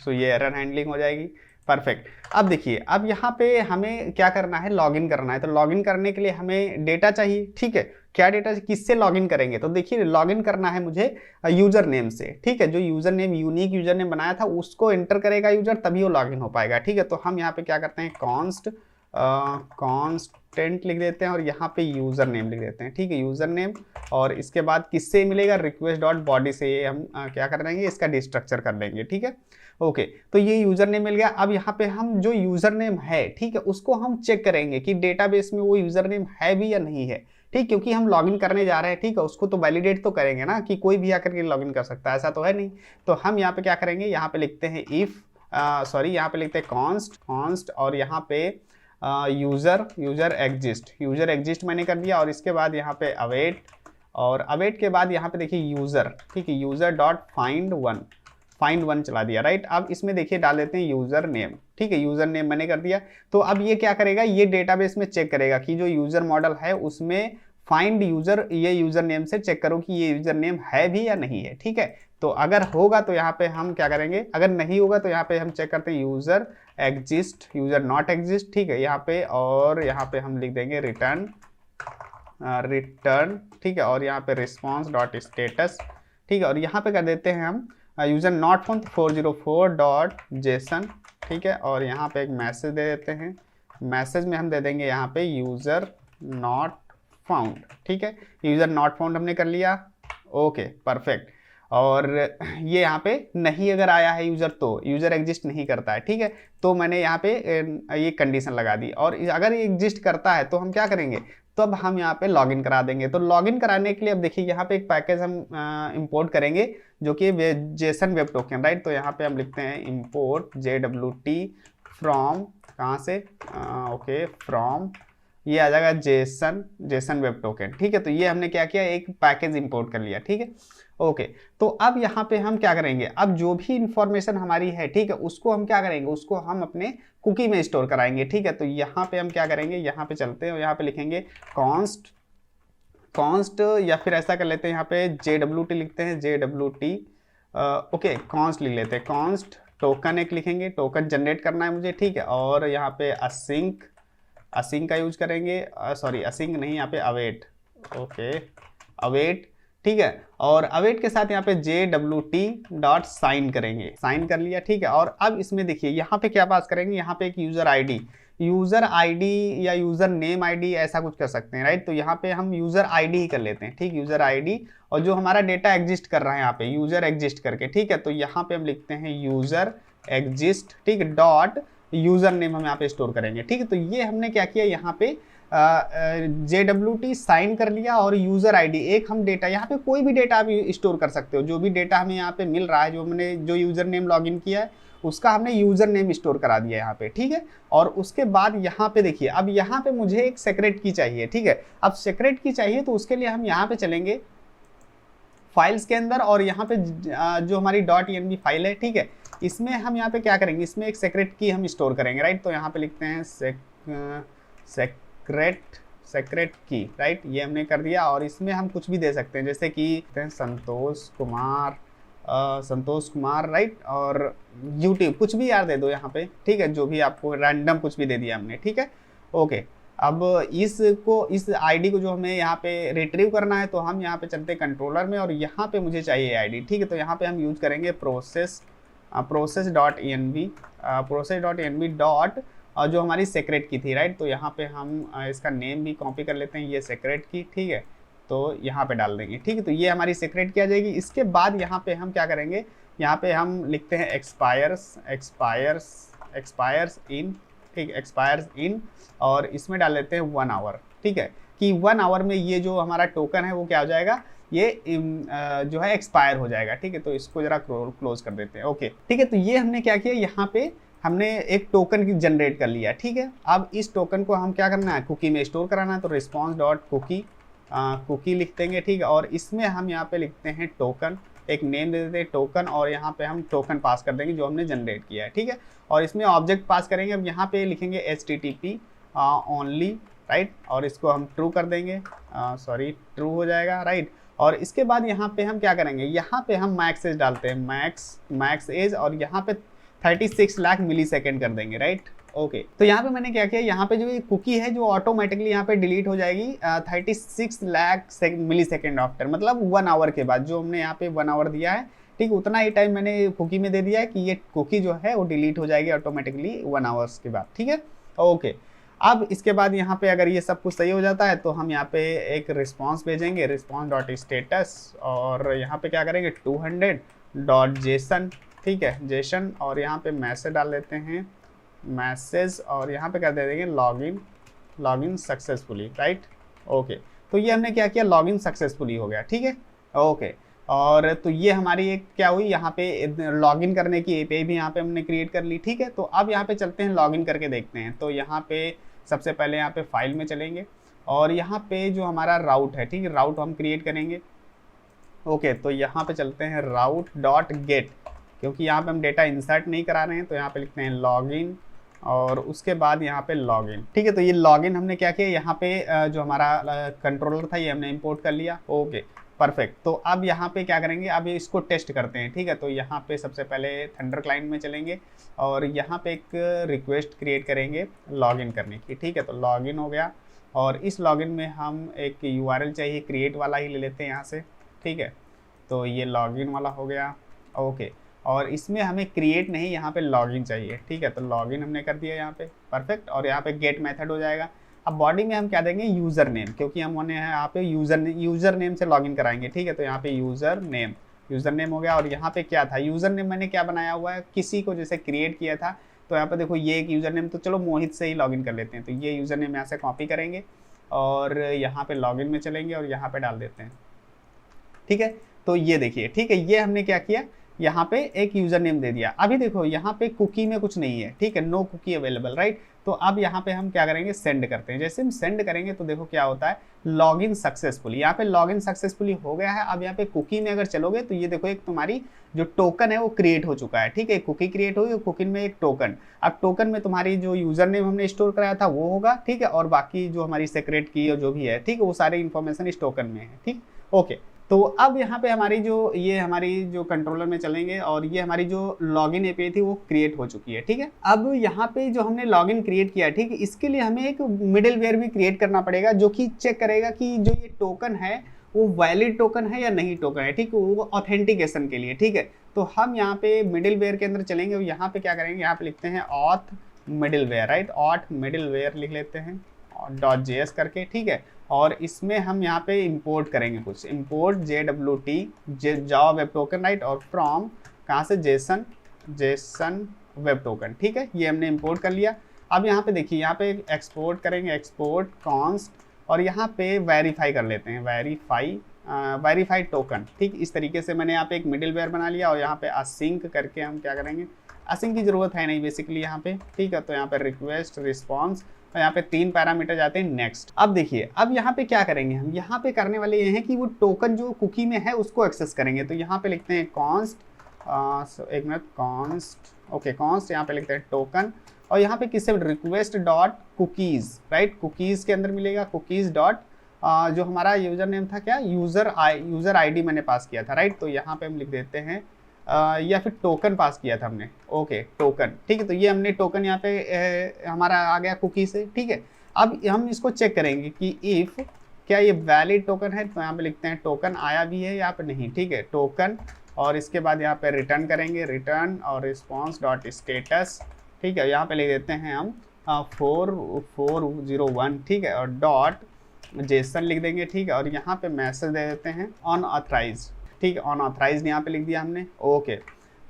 सो ये एरर हैंडलिंग हो जाएगी, परफेक्ट। अब देखिए, अब यहाँ पे हमें क्या करना है, लॉगिन करना है। तो लॉगिन करने के लिए हमें डेटा चाहिए, ठीक है। क्या डेटा, किससे लॉगिन करेंगे, तो देखिए लॉगिन करना है मुझे यूजर नेम से, ठीक है। जो user name unique user name बनाया था उसको एंटर करेगा यूजर, तभी वो लॉगिन हो पाएगा, ठीक है। तो हम यहाँ पे क्या करते हैं, कॉन्स्टेंट लिख देते हैं और यहाँ पे यूजर नेम लिख देते हैं, ठीक है, यूजर नेम। और इसके बाद किससे मिलेगा, रिक्वेस्ट डॉट बॉडी से, ये हम क्या कर देंगे, इसका डिस्ट्रक्चर कर लेंगे, ठीक है। ओके, तो ये यूजर नेम मिल गया। अब यहाँ पे हम जो यूजर नेम है, ठीक है, उसको हम चेक करेंगे कि डेटाबेस में वो यूजर नेम है भी या नहीं है, ठीक, क्योंकि हम लॉगिन करने जा रहे हैं, ठीक है। उसको तो वैलिडेट तो करेंगे ना कि कोई भी आकर के लॉगिन कर सकता है, ऐसा तो है नहीं। तो हम यहाँ पे क्या करेंगे, यहाँ पे लिखते हैं यहाँ पे लिखते हैं कॉन्स्ट और यहाँ पे यूजर एग्जिस्ट मैंने कर दिया। और इसके बाद यहाँ पे अवेट, और अवेट के बाद यहाँ पे देखिए यूजर, ठीक है, यूजर डॉट फाइंड वन चला दिया, राइट। अब इसमें देखिए डाल देते हैं यूजर नेम, ठीक है, यूजर नेम मैंने कर दिया। तो अब ये क्या करेगा, ये डेटाबेस में चेक करेगा कि जो यूजर मॉडल है उसमें फाइंड यूजर, ये यूजर नेम से चेक करो कि ये यूजर नेम है भी या नहीं है, ठीक है। तो अगर होगा तो यहाँ पे हम क्या करेंगे, अगर नहीं होगा तो यहाँ पे हम चेक करते हैं user exist, user not exist, ठीक है, यहाँ पे। और यहाँ पे हम लिख देंगे रिटर्न, ठीक है। और यहाँ पे रिस्पॉन्स डॉट स्टेटस, ठीक है। और यहाँ पे कर देते हैं हम user not found 404 dot JSON, ठीक है। और यहाँ पे एक मैसेज दे देते हैं, मैसेज में हम दे देंगे यहाँ पे यूजर नॉट फाउंड, ठीक है। यूजर नॉट फाउंड हमने कर लिया, ओके, परफेक्ट। और ये यहाँ पे नहीं अगर आया है यूजर तो यूजर एग्जिस्ट नहीं करता है, ठीक है। तो मैंने यहाँ पे ये कंडीशन लगा दी। और अगर ये एग्जिस्ट करता है तो हम क्या करेंगे, तो अब हम यहाँ पे लॉगिन करा देंगे। तो लॉगिन कराने के लिए अब देखिए यहाँ पे एक पैकेज हम इंपोर्ट करेंगे जो कि जेसन वेब टोकन, राइट। तो यहाँ पे हम लिखते हैं इंपोर्ट JWT फ्रॉम, कहाँ से, ओके, फ्रॉम, ये आ जाएगा जेसन वेब टोकन, ठीक है। तो ये हमने क्या किया, एक पैकेज इंपोर्ट कर लिया, ठीक है, ओके। तो अब यहाँ पे हम क्या करेंगे, अब जो भी इंफॉर्मेशन हमारी है, ठीक है, उसको हम क्या करेंगे, उसको हम अपने कुकी में स्टोर कराएंगे, ठीक है। तो यहाँ पे हम क्या करेंगे, यहाँ पे चलते हैं और यहाँ पे लिखेंगे कॉन्स्ट, या फिर ऐसा कर लेते हैं यहाँ पे JWT लिखते हैं, JWT, ओके, कॉन्स्ट लिख लेते हैं, कॉन्स्ट टोकन एक लिखेंगे, टोकन जनरेट करना है मुझे, ठीक है। और यहाँ पे असिंक का यूज करेंगे, सॉरी असिंक नहीं, यहाँ पे अवेट, ओके, अवेट, ठीक है। और अवेट के साथ यहाँ पे JWT डॉट साइन करेंगे, साइन कर लिया, ठीक है। और अब इसमें देखिए यहाँ पे क्या पास करेंगे, यहाँ पे एक यूजर आईडी या यूजर नेम आईडी ऐसा कुछ कर सकते हैं, राइट। तो यहाँ पे हम यूजर आईडी ही कर लेते हैं, ठीक, यूजर आईडी। और जो हमारा डेटा एग्जिस्ट कर रहा है यहाँ पे यूजर एग्जिस्ट करके, ठीक है। तो यहाँ पे हम लिखते हैं यूजर एग्जिस्ट, ठीक, डॉट यूजर नेम हम यहाँ पे स्टोर करेंगे, ठीक है। तो ये हमने क्या किया, यहाँ पे JWT साइन कर लिया और यूजर आईडी, एक हम डेटा, यहाँ पे कोई भी डेटा आप स्टोर कर सकते हो, जो भी डेटा हमें यहाँ पे मिल रहा है, जो यूजर नेम लॉगिन किया है उसका हमने यूजर नेम स्टोर करा दिया यहाँ पे, ठीक है। और उसके बाद यहाँ पे देखिए, अब यहाँ पे मुझे एक सेक्रेट की चाहिए, ठीक है। अब सेक्रेट की चाहिए तो उसके लिए हम यहाँ पे चलेंगे फाइल्स के अंदर, और यहाँ पे जो हमारी .env फाइल है, ठीक है, इसमें हम यहाँ पे क्या करेंगे, इसमें एक सेक्रेट की हम स्टोर करेंगे, राइट। तो यहाँ पे लिखते हैं सेक्रेट की, राइट, ये हमने कर दिया। और इसमें हम कुछ भी दे सकते हैं, जैसे कि संतोष कुमार संतोष कुमार, राइट, और यूट्यूब कुछ भी यार दे दो यहाँ पे, ठीक है, जो भी आपको रैंडम कुछ भी दे दिया हमने, ठीक है, ओके। अब इस आईडी को जो हमें यहाँ पे रिट्रीव करना है, तो हम यहाँ पे चलते हैं कंट्रोलर में, और यहाँ पे मुझे चाहिए आईडी, ठीक है। तो यहाँ पे हम यूज करेंगे प्रोसेस.env डॉट जो हमारी सेक्रेट की थी, राइट। तो यहाँ पे हम इसका नेम भी कॉपी कर लेते हैं, ये सेक्रेट की, ठीक है, तो यहाँ पे डाल देंगे, ठीक है। तो ये हमारी सेक्रेट की आ जाएगी। इसके बाद यहाँ पे हम क्या करेंगे, यहाँ पे हम लिखते हैं एक्सपायर्स इन, ठीक, एक्सपायर्स इन, और इसमें डाल लेते हैं 1 आवर, ठीक है, कि 1 आवर में ये जो हमारा टोकन है वो क्या हो जाएगा, ये जो है एक्सपायर हो जाएगा, ठीक है। तो इसको जरा क्लोज कर देते हैं, ओके, ठीक है। तो ये हमने क्या किया, यहाँ पे हमने एक टोकन की जनरेट कर लिया, ठीक है। अब इस टोकन को हम क्या करना है, कुकी में स्टोर कराना है, तो रिस्पॉन्स डॉट कुकी लिख देंगे, ठीक है। और इसमें हम यहाँ पे लिखते हैं टोकन, एक नेम दे देते हैं टोकन, और यहाँ पे हम टोकन पास कर देंगे जो हमने जनरेट किया है, ठीक है। और इसमें ऑब्जेक्ट पास करेंगे। अब यहाँ पे लिखेंगे HTTP ओनली, राइट, और इसको हम ट्रू कर देंगे, ट्रू हो जाएगा, राइट। और इसके बाद यहाँ पे हम क्या करेंगे, यहाँ पे हम मैक्स एज डालते हैं, मैक्स एज, और यहाँ पे 36 लाख मिली सेकेंड कर देंगे, राइट, ओके। तो यहाँ पे मैंने क्या किया, यहाँ पे जो ये कुकी है जो ऑटोमेटिकली यहाँ पे डिलीट हो जाएगी 36 लाख मिली सेकेंड आफ्टर, मतलब 1 आवर के बाद, जो हमने यहाँ पे 1 आवर दिया है, ठीक, उतना ही टाइम मैंने कुकी में दे दिया है कि ये कुकी जो है वो डिलीट हो जाएगी ऑटोमेटिकली 1 आवर्स के बाद, ठीक है, ओके। अब इसके बाद यहाँ पे अगर ये सब कुछ सही हो जाता है तो हम यहाँ पे एक रिस्पॉन्स भेजेंगे, रिस्पॉन्स डॉट स्टेटस, और यहाँ पे क्या करेंगे 200 डॉट जेसन, ठीक है, जेसन, और यहाँ पे मैसेज डाल देते हैं, मैसेज, और यहाँ पे कर दे देंगे लॉगिन सक्सेसफुली, राइट, ओके। तो ये हमने क्या किया, लॉगिन सक्सेसफुली हो गया, ठीक है, ओके। और तो ये हमारी एक क्या हुई, यहाँ पे लॉगिन करने की एपीआई भी यहाँ पे हमने क्रिएट कर ली, ठीक है। तो अब यहाँ पे चलते हैं लॉगिन करके देखते हैं। तो यहाँ पे सबसे पहले यहाँ पे फाइल में चलेंगे, और यहाँ पे जो हमारा राउट है, ठीक है, राउट हम क्रिएट करेंगे, ओके। तो यहाँ पे चलते हैं राउट डॉट गेट, क्योंकि यहाँ पे हम डेटा इंसर्ट नहीं करा रहे हैं, तो यहाँ पे लिखते हैं लॉगिन, और उसके बाद यहाँ पे लॉगिन, ठीक है। तो ये लॉगिन हमने क्या किया, यहाँ पे जो हमारा कंट्रोलर था ये हमने इंपोर्ट कर लिया, ओके, परफेक्ट। तो अब यहाँ पे क्या करेंगे, अब इसको टेस्ट करते हैं, ठीक है। तो यहाँ पे सबसे पहले थंडर क्लाइंट में चलेंगे, और यहाँ पे एक रिक्वेस्ट क्रिएट करेंगे लॉगिन करने की, ठीक है। तो लॉगिन हो गया, और इस लॉगिन में हम एक URL चाहिए, क्रिएट वाला ही ले लेते हैं यहाँ से, ठीक है। तो ये लॉगिन वाला हो गया, ओके। और इसमें हमें क्रिएट नहीं, यहाँ पे लॉगिन चाहिए, ठीक है। तो लॉगिन हमने कर दिया यहाँ पे, परफेक्ट। और यहाँ पे गेट मेथड हो जाएगा। अब बॉडी में हम क्या देंगे, यूज़र नेम, क्योंकि हम उन्हें यहाँ पे यूज़र नेम से लॉगिन कराएंगे, ठीक है। तो यहाँ पे यूज़र नेम हो गया। और यहाँ पे क्या था, यूज़र नेम मैंने क्या बनाया हुआ है, किसी को जैसे क्रिएट किया था, तो यहाँ पे देखो ये एक यूज़र नेम, तो चलो मोहित से ही लॉगिन कर लेते हैं। तो ये यूज़र नेम यहाँ से कॉपी करेंगे, और यहाँ पे लॉगिन में चलेंगे, और यहाँ पे डाल देते हैं, ठीक है। तो ये देखिए, ठीक है, ये हमने क्या किया, यहाँ पे एक यूजर नेम दे दिया। अभी देखो यहाँ पे कुकी में कुछ नहीं है, ठीक है, नो कुकी अवेलेबल, राइट। तो अब यहाँ पे हम क्या करेंगे, सेंड करते हैं। जैसे हम सेंड करेंगे तो देखो क्या होता है, लॉगिन सक्सेसफुली, यहाँ पे लॉगिन सक्सेसफुली हो गया है। अब यहाँ पे कुकी में अगर चलोगे तो ये देखो एक तुम्हारी जो टोकन है वो क्रिएट हो चुका है, ठीक है, कुकी क्रिएट होगी, कुकी में एक टोकन। अब टोकन में तुम्हारी जो यूजर नेम हमने स्टोर कराया था वो होगा, ठीक है, और बाकी जो हमारी सेक्रेट की और जो भी है, ठीक है, वो सारे इन्फॉर्मेशन इस टोकन में है, ठीक, ओके। तो अब यहाँ पे हमारी जो कंट्रोलर में चलेंगे, और ये हमारी जो लॉगिन एपीआई थी वो क्रिएट हो चुकी है, ठीक है। अब यहाँ पे जो हमने लॉगिन क्रिएट किया, ठीक है, इसके लिए हमें एक मिडिलवेयर भी क्रिएट करना पड़ेगा, जो कि चेक करेगा कि जो ये टोकन है वो वैलिड टोकन है या नहीं टोकन है, ठीक है, वो ऑथेंटिकेशन के लिए, ठीक है। तो हम यहाँ पे मिडिलवेयर के अंदर चलेंगे, और यहाँ पे क्या करेंगे, यहाँ पे लिखते हैं auth middleware, right, auth middleware लिख लेते हैं .js करके, ठीक है। और इसमें हम यहाँ पे इंपोर्ट करेंगे कुछ, import JWT Java web token, right, और फ्रॉम कहाँ से, जेसन वेब टोकन, ठीक है, ये हमने इंपोर्ट कर लिया। अब यहाँ पे देखिए, यहाँ पे एक्सपोर्ट करेंगे, एक्सपोर्ट कॉन्स्ट, और यहाँ पे वेरीफाई कर लेते हैं, वेरीफाई टोकन, ठीक। इस तरीके से मैंने यहाँ पे एक मिडिलवेयर बना लिया, और यहाँ पे असिंक करके हम क्या करेंगे, असिंक की जरूरत है नहीं बेसिकली यहाँ पे, ठीक है। तो यहाँ पे रिक्वेस्ट रिस्पॉन्स, और यहाँ पे 3 पैरामीटर जाते हैं, नेक्स्ट। अब देखिए, अब यहाँ पे क्या करेंगे, हम यहाँ पे करने वाले ये हैं कि वो टोकन जो कुकी में है उसको एक्सेस करेंगे। तो यहाँ पे लिखते हैं कॉन्स्ट, एक मिनट, कॉन्स्ट, ओके, कॉन्स्ट, यहाँ पे लिखते हैं टोकन, और यहाँ पे किससे, request dot cookies, right, cookies के अंदर मिलेगा, कुकीज़ डॉट जो हमारा यूज़र नेम था क्या, यूज़र आईडी मैंने पास किया था, राइट। तो यहाँ पे हम लिख देते हैं या फिर टोकन पास किया था हमने, ओके टोकन, ठीक है। तो ये हमने टोकन यहाँ पे हमारा आ गया कुकी से, ठीक है। अब हम इसको चेक करेंगे कि इफ़ क्या ये वैलिड टोकन है, तो यहाँ पे लिखते हैं टोकन आया भी है यहाँ पे नहीं, ठीक है, टोकन। और इसके बाद यहाँ पे रिटर्न करेंगे, रिटर्न और रिस्पॉन्स डॉट स्टेटस, ठीक है। यहाँ पे लिख देते हैं हम 4401, ठीक है, और डॉट जेसन लिख देंगे, ठीक है। और यहाँ पे मैसेज दे देते हैं अनऑथराइज्ड, ठीक है, अनऑथराइज्ड यहाँ पे लिख दिया हमने, ओके।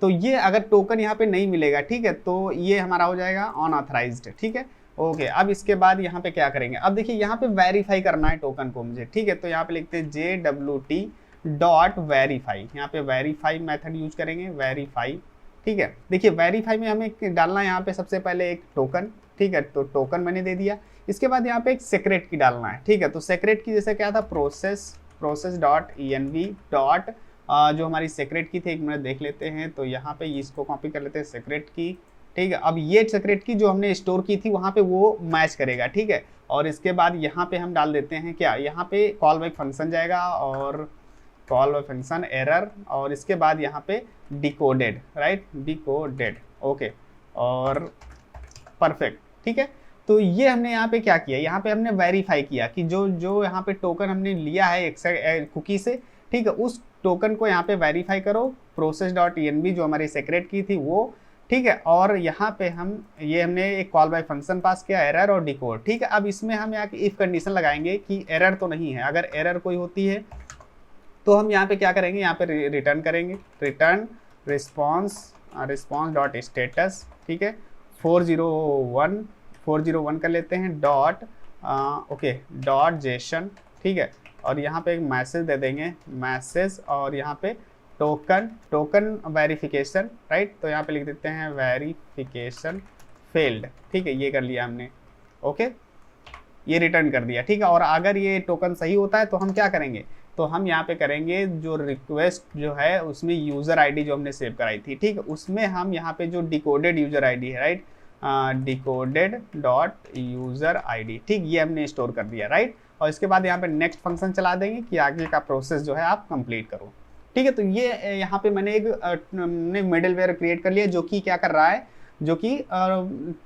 तो ये अगर टोकन यहाँ पे नहीं मिलेगा, ठीक है, तो ये हमारा हो जाएगा अनऑथराइज्ड, ठीक है, ओके। अब इसके बाद यहाँ पे क्या करेंगे, अब देखिए यहाँ पे वेरीफाई करना है टोकन को मुझे, ठीक है। तो यहाँ पे लिखते हैं JWT डॉट वेरीफाई, यहाँ पे वेरीफाई मेथड यूज करेंगे, वेरीफाई, ठीक है। देखिए वेरीफाई में हमें डालना है यहाँ पे सबसे पहले एक टोकन, ठीक है, तो टोकन मैंने दे दिया। इसके बाद यहाँ पे एक सेक्रेट की डालना है, ठीक है। तो सेक्रेट की जैसे क्या था, प्रोसेस डॉट env डॉट जो हमारी सेक्रेट की थी, एक मिनट देख लेते हैं। तो यहाँ पे इसको कॉपी कर लेते हैं सेक्रेट की, ठीक है। अब ये सेक्रेट की जो हमने स्टोर की थी वहाँ पे वो मैच करेगा, ठीक है। और इसके बाद यहाँ पे हम डाल देते हैं क्या, यहाँ पे कॉल बैक फंक्शन जाएगा और कॉल बैक फंक्शन एरर, और इसके बाद यहाँ पे डिकोडेड, राइट, डिकोडेड, ओके, और परफेक्ट, ठीक है। तो ये हमने यहाँ पे क्या किया, यहाँ पे हमने वेरीफाई किया कि जो यहाँ पे टोकन हमने लिया है कुकी से, ठीक है, उस टोकन को यहाँ पे वेरीफाई करो, प्रोसेस डॉट env जो हमारी सेक्रेट की थी वो, ठीक है। और यहाँ पे हमने एक कॉल बाय फंक्शन पास किया, एरर और डिकोड, ठीक है। अब इसमें हम यहाँ इफ कंडीशन लगाएंगे कि एरर तो नहीं है, अगर एरर कोई होती है तो हम यहाँ पे क्या करेंगे, यहाँ पे रिटर्न करेंगे, रिटर्न रिस्पॉन्स डॉट स्टेटस, ठीक है, 401 कर लेते हैं डॉट ओके डॉट जेसन, ठीक है। और यहाँ पे एक मैसेज दे देंगे, मैसेज, और यहाँ पे टोकन वेरिफिकेशन, राइट। तो यहाँ पे लिख देते हैं वेरिफिकेशन फेल्ड, ठीक है, ये कर लिया हमने, ओके, ये रिटर्न कर दिया, ठीक है। और अगर ये टोकन सही होता है तो हम क्या करेंगे, तो हम यहाँ पे करेंगे जो रिक्वेस्ट जो है उसमें यूज़र आईडी जो हमने सेव कराई थी, ठीक है, उसमें हम यहाँ पे जो डिकोडेड यूज़र आईडी है, right, decoded dot user ID, ठीक, ये हमने स्टोर कर दिया, राइट। और इसके बाद यहाँ पे नेक्स्ट फंक्शन चला देंगे कि आगे का प्रोसेस जो है आप कंप्लीट करो, ठीक है। तो ये यहाँ पे मैंने एक मिडलवेयर क्रिएट कर लिया जो कि क्या कर रहा है, जो कि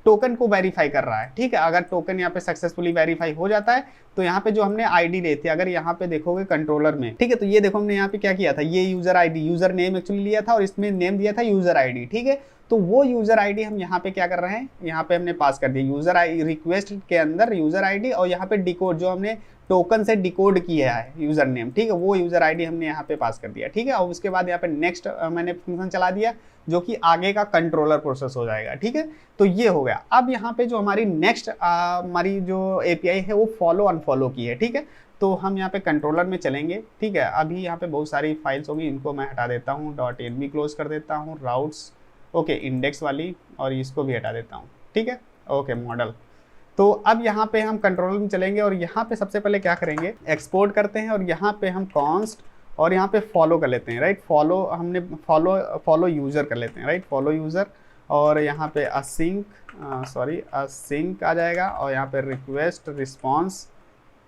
टोकन को वेरीफाई कर रहा है, ठीक है। अगर टोकन यहाँ पे सक्सेसफुली वेरीफाई हो जाता है तो यहाँ पे जो हमने आईडी ली थी, अगर यहाँ पे देखोगे कंट्रोलर में, ठीक है, तो ये देखो हमने यहाँ पे क्या किया था, ये user ID, user name actually लिया था और इसमें नेम दिया था यूजर आईडी, ठीक है। तो वो यूजर आईडी हम यहाँ पे क्या कर रहे हैं, यहाँ पे हमने पास कर दिया यूजर आई रिक्वेस्ट के अंदर यूजर आईडी, और यहाँ पे डिकोड जो हमने टोकन से डिकोड किया है यूजर नेम, ठीक है, वो यूजर आईडी हमने यहाँ पे पास कर दिया, ठीक है। और उसके बाद यहाँ पे नेक्स्ट मैंने फंक्शन चला दिया जो कि आगे का कंट्रोलर प्रोसेस हो जाएगा, ठीक है। तो ये हो गया। अब यहाँ पे जो हमारी नेक्स्ट हमारी जो एपीआई है वो फॉलो अनफॉलो की है, ठीक है। तो हम यहाँ पे कंट्रोलर में चलेंगे, ठीक है। अभी यहाँ पे बहुत सारी फाइल्स होगी, इनको मैं हटा देता हूँ, .env क्लोज कर देता हूँ, राउट्स, ओके, इंडेक्स वाली, और इसको भी हटा देता हूँ, ठीक है, ओके, मॉडल। तो अब यहाँ पे हम कंट्रोलर में चलेंगे और यहाँ पे सबसे पहले क्या करेंगे, एक्सपोर्ट करते हैं और यहाँ पे हम कॉन्स्ट और यहाँ पे फॉलो कर लेते हैं, राइट, फॉलो हमने फॉलो यूज़र कर लेते हैं, राइट, फॉलो यूज़र, और यहाँ पे असिंक आ जाएगा, और यहाँ पे रिक्वेस्ट रिस्पॉन्स,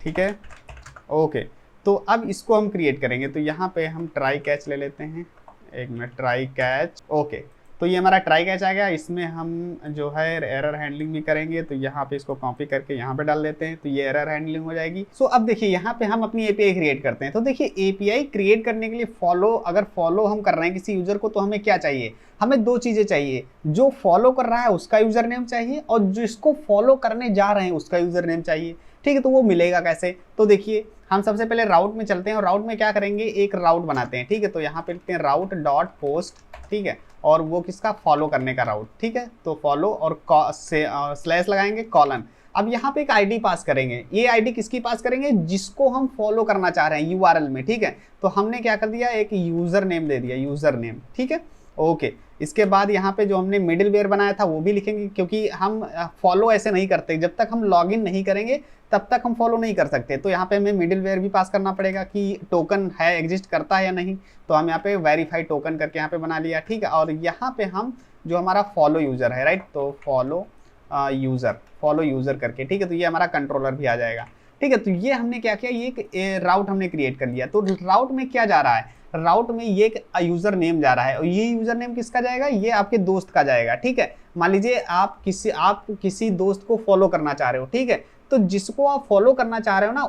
ठीक है, ओके। तो अब इसको हम क्रिएट करेंगे, तो यहाँ पे हम ट्राई कैच ले लेते हैं, एक मिनट, ट्राई कैच, ओके। तो ये हमारा ट्राई कैच आ गया, इसमें हम जो है एरर हैंडलिंग भी करेंगे, तो यहाँ पे इसको कॉपी करके यहाँ पे डाल देते हैं, तो ये एरर हैंडलिंग हो जाएगी। सो अब देखिए यहाँ पे हम अपनी एपीआई क्रिएट करते हैं। तो देखिए एपीआई क्रिएट करने के लिए अगर फॉलो हम कर रहे हैं किसी यूजर को, तो हमें क्या चाहिए, हमें दो चीज़ें चाहिए, जो फॉलो कर रहा है उसका यूजर नेम चाहिए और जिसको फॉलो करने जा रहे हैं उसका यूजर नेम चाहिए, ठीक है। तो वो मिलेगा कैसे, तो देखिए हम सबसे पहले राउट में चलते हैं और राउट में क्या करेंगे, एक राउट बनाते हैं, ठीक है। तो यहाँ पे लिखते हैं राउट डॉट पोस्ट, ठीक है, और वो किसका, फॉलो करने का राउट, ठीक है। तो फॉलो और स्लैश लगाएंगे, कॉलन। अब यहाँ पे एक आईडी पास करेंगे, ये आईडी किसकी पास करेंगे, जिसको हम फॉलो करना चाह रहे हैं यूआरएल में, ठीक है। तो हमने क्या कर दिया, एक यूजर नेम दे दिया, यूजर नेम, ठीक है, ओके। इसके बाद यहाँ पे जो हमने मिडिलवेयर बनाया था वो भी लिखेंगे, क्योंकि हम फॉलो ऐसे नहीं करते, जब तक हम लॉगिन नहीं करेंगे तब तक हम फॉलो नहीं कर सकते। तो यहाँ पे हमें मिडिलवेयर भी पास करना पड़ेगा कि टोकन है, एग्जिस्ट करता है या नहीं। तो हम यहाँ पे वेरीफाई टोकन करके यहाँ पे बना लिया, ठीक है। और यहाँ पे हम जो हमारा फॉलो यूजर है, राइट, तो फॉलो यूजर करके, ठीक है। तो ये हमारा कंट्रोलर भी आ जाएगा, ठीक है। तो ये हमने क्या किया, ये एक राउट हमने क्रिएट कर लिया। तो राउट में क्या जा रहा है, राउट में ये एक यूजर नेम जा रहा है और ये यूजर नेम किसका जाएगा, ये आपके दोस्त का जाएगा। ठीक है, मान लीजिए आप किसी दोस्त को फॉलो करना चाह रहे हो। ठीक है, तो जिसको आप फॉलो करना चाह रहे हो ना,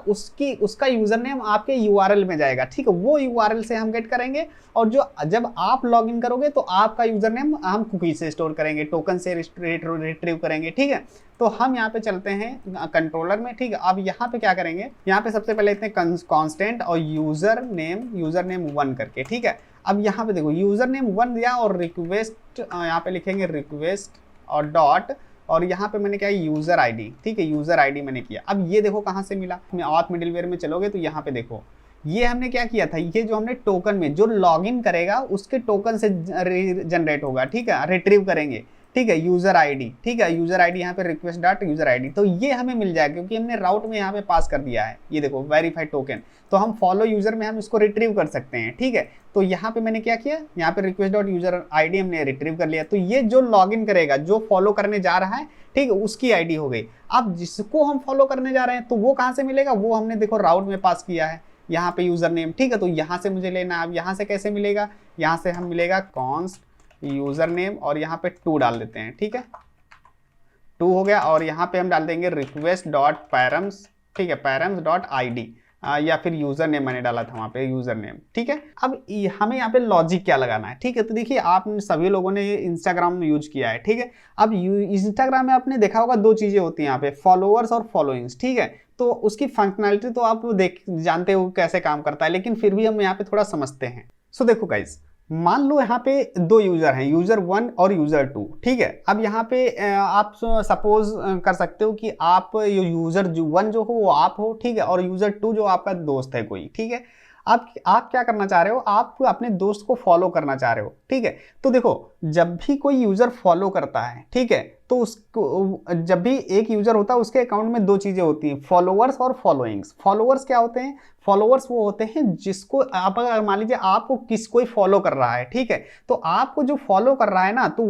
उसका यूजर नेम आपके यूआरएल में जाएगा। ठीक है, वो यूआरएल से हम गेट करेंगे और जब आप लॉगिन करोगे तो आपका यूजर नेम हम कुकी से स्टोर करेंगे, टोकन से रिट्रीव करेंगे। ठीक है, तो हम यहाँ पे चलते हैं कंट्रोलर में। ठीक है, अब यहाँ पे क्या करेंगे, यहाँ पे सबसे पहले इतने कांस्टेंट और यूजर नेम 1 करके। ठीक है, अब यहाँ पे देखो यूजर नेम 1 दिया और रिक्वेस्ट, यहाँ पे लिखेंगे रिक्वेस्ट और डॉट, और यहाँ पे मैंने क्या यूजर आईडी। ठीक है, यूजर आईडी मैंने किया। अब ये देखो कहाँ से मिला, ऑथ मिडिलवेयर में चलोगे तो यहाँ पे देखो ये हमने क्या किया था, ये जो हमने टोकन में जो लॉगिन करेगा उसके टोकन से जनरेट होगा। ठीक है, रिट्रीव करेंगे। ठीक है, यूजर आईडी। ठीक है, यूजर आईडी यहाँ पे रिक्वेस्ट डॉट यूजर आईडी, तो ये हमें मिल जाएगा क्योंकि हमने राउट में यहाँ पे पास कर दिया है। ये देखो वेरीफाइड टोकन, तो हम फॉलो यूजर में हम इसको रिट्रीव कर सकते हैं। ठीक है, तो यहाँ पे मैंने क्या किया, यहाँ पे रिक्वेस्ट डॉट यूजर आईडी हमने रिट्रीव कर लिया। तो ये जो लॉगिन करेगा, जो फॉलो करने जा रहा है, ठीक है, उसकी आईडी हो गई। अब जिसको हम फॉलो करने जा रहे हैं तो वो कहाँ से मिलेगा, वो हमने देखो राउट में पास किया है यहाँ पे यूजर नेम। ठीक है, तो यहाँ से मुझे लेना है। अब यहाँ से कैसे मिलेगा, यहाँ से हम मिलेगा कॉन्स्ट यूजर नेम और यहाँ पे 2 डाल देते हैं। ठीक है, 2 हो गया और यहाँ पे हम डाल देंगे रिक्वेस्ट डॉट पैरम्स। ठीक है, पैरम्स डॉट आईडी, या फिर यूजर नेम मैंने डाला था वहाँ पे यूजर नेम। ठीक है, अब हमें यहाँ पे लॉजिक क्या लगाना है। ठीक है, तो देखिए आप सभी लोगों ने इंस्टाग्राम में यूज किया है। ठीक है, अब इंस्टाग्राम में आपने देखा होगा 2 चीजें होती हैं यहाँ पे, फॉलोअर्स और फॉलोइंग्स। ठीक है, तो उसकी फंक्शनैलिटी तो आप जानते हो कैसे काम करता है, लेकिन फिर भी हम यहाँ पे थोड़ा समझते हैं। सो देखो गाइज, मान लो यहाँ पे 2 यूजर हैं, यूजर 1 और यूजर 2। ठीक है, अब यहाँ पे आप सपोज कर सकते हो कि आप यूजर 1 जो हो वो आप हो। ठीक है, और यूजर 2 जो आपका दोस्त है कोई। ठीक है, आप क्या करना चाह रहे हो, आप अपने दोस्त को फॉलो करना चाह रहे हो। ठीक है, तो देखो जब भी कोई यूजर फॉलो करता है, ठीक है, तो उसको जब भी एक यूजर होता है उसके अकाउंट में 2 चीजें होती हैं, फॉलोअर्स और फॉलोइंग्स। फॉलोअर्स क्या होते हैं, फॉलोअर्स वो होते हैं जिसको आप, अगर मान लीजिए आपको कोई फॉलो कर रहा है। ठीक है, तो आपको जो फॉलो कर रहा है ना, तो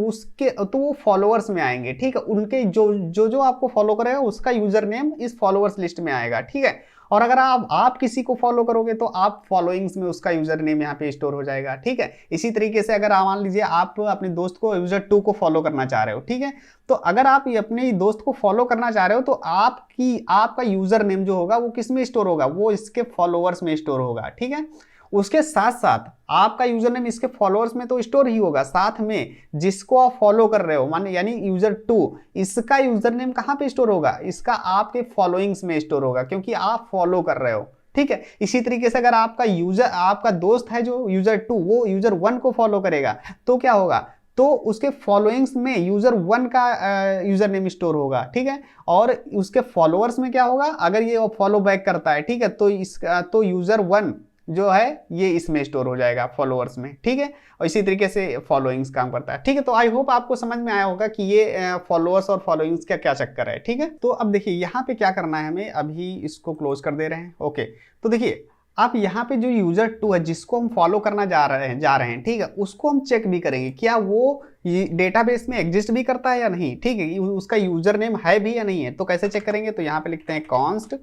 वो फॉलोअर्स में आएंगे। ठीक है, उनके जो आपको फॉलो करेगा उसका यूजर नेम इस फॉलोअर्स लिस्ट में आएगा। ठीक है, और अगर आप किसी को फॉलो करोगे तो आप फॉलोइंग्स में उसका यूजर नेम यहाँ पे स्टोर हो जाएगा। ठीक है, इसी तरीके से अगर मान लीजिए आप अपने दोस्त को यूजर 2 को फॉलो करना चाह रहे हो। ठीक है, तो अगर आप अपने दोस्त को फॉलो करना चाह रहे हो तो आपका यूजर नेम जो होगा वो किस में स्टोर होगा, वो इसके फॉलोअर्स में स्टोर होगा। ठीक है, उसके साथ साथ आपका यूजर नेम इसके फॉलोअर्स में तो स्टोर ही होगा, साथ में जिसको आप फॉलो कर रहे हो माने यानी यूजर 2, इसका यूजर नेम कहां पे स्टोर होगा, इसका आपके फॉलोइंग्स में स्टोर होगा क्योंकि आप फॉलो कर रहे हो। ठीक है, इसी तरीके से अगर आपका दोस्त है जो यूजर 2, वो यूजर 1 को फॉलो करेगा तो क्या होगा, तो उसके फॉलोइंग्स में यूजर 1 का यूजर नेम स्टोर होगा। ठीक है, और उसके फॉलोअर्स में क्या होगा, अगर ये फॉलो बैक करता है, ठीक है, तो यूजर 1 जो है ये इसमें स्टोर हो जाएगा फॉलोअर्स में। ठीक है, और इसी तरीके से फॉलोइंग्स काम करता है। ठीक है, तो आई होप आपको समझ में आया होगा कि ये फॉलोअर्स और फॉलोइंग्स का क्या चक्कर है। ठीक है, तो अब देखिए यहाँ पे क्या करना है हमें, अभी इसको क्लोज कर दे रहे हैं। ओके, तो देखिए आप यहाँ पे जो यूजर 2 है जिसको हम फॉलो करना जा रहे हैं, ठीक है, उसको हम चेक भी करेंगे क्या वो डेटाबेस में एग्जिस्ट भी करता है या नहीं। ठीक है, उसका यूजर नेम है भी या नहीं है, तो कैसे चेक करेंगे, तो यहाँ पे लिखते हैं कॉन्स्ट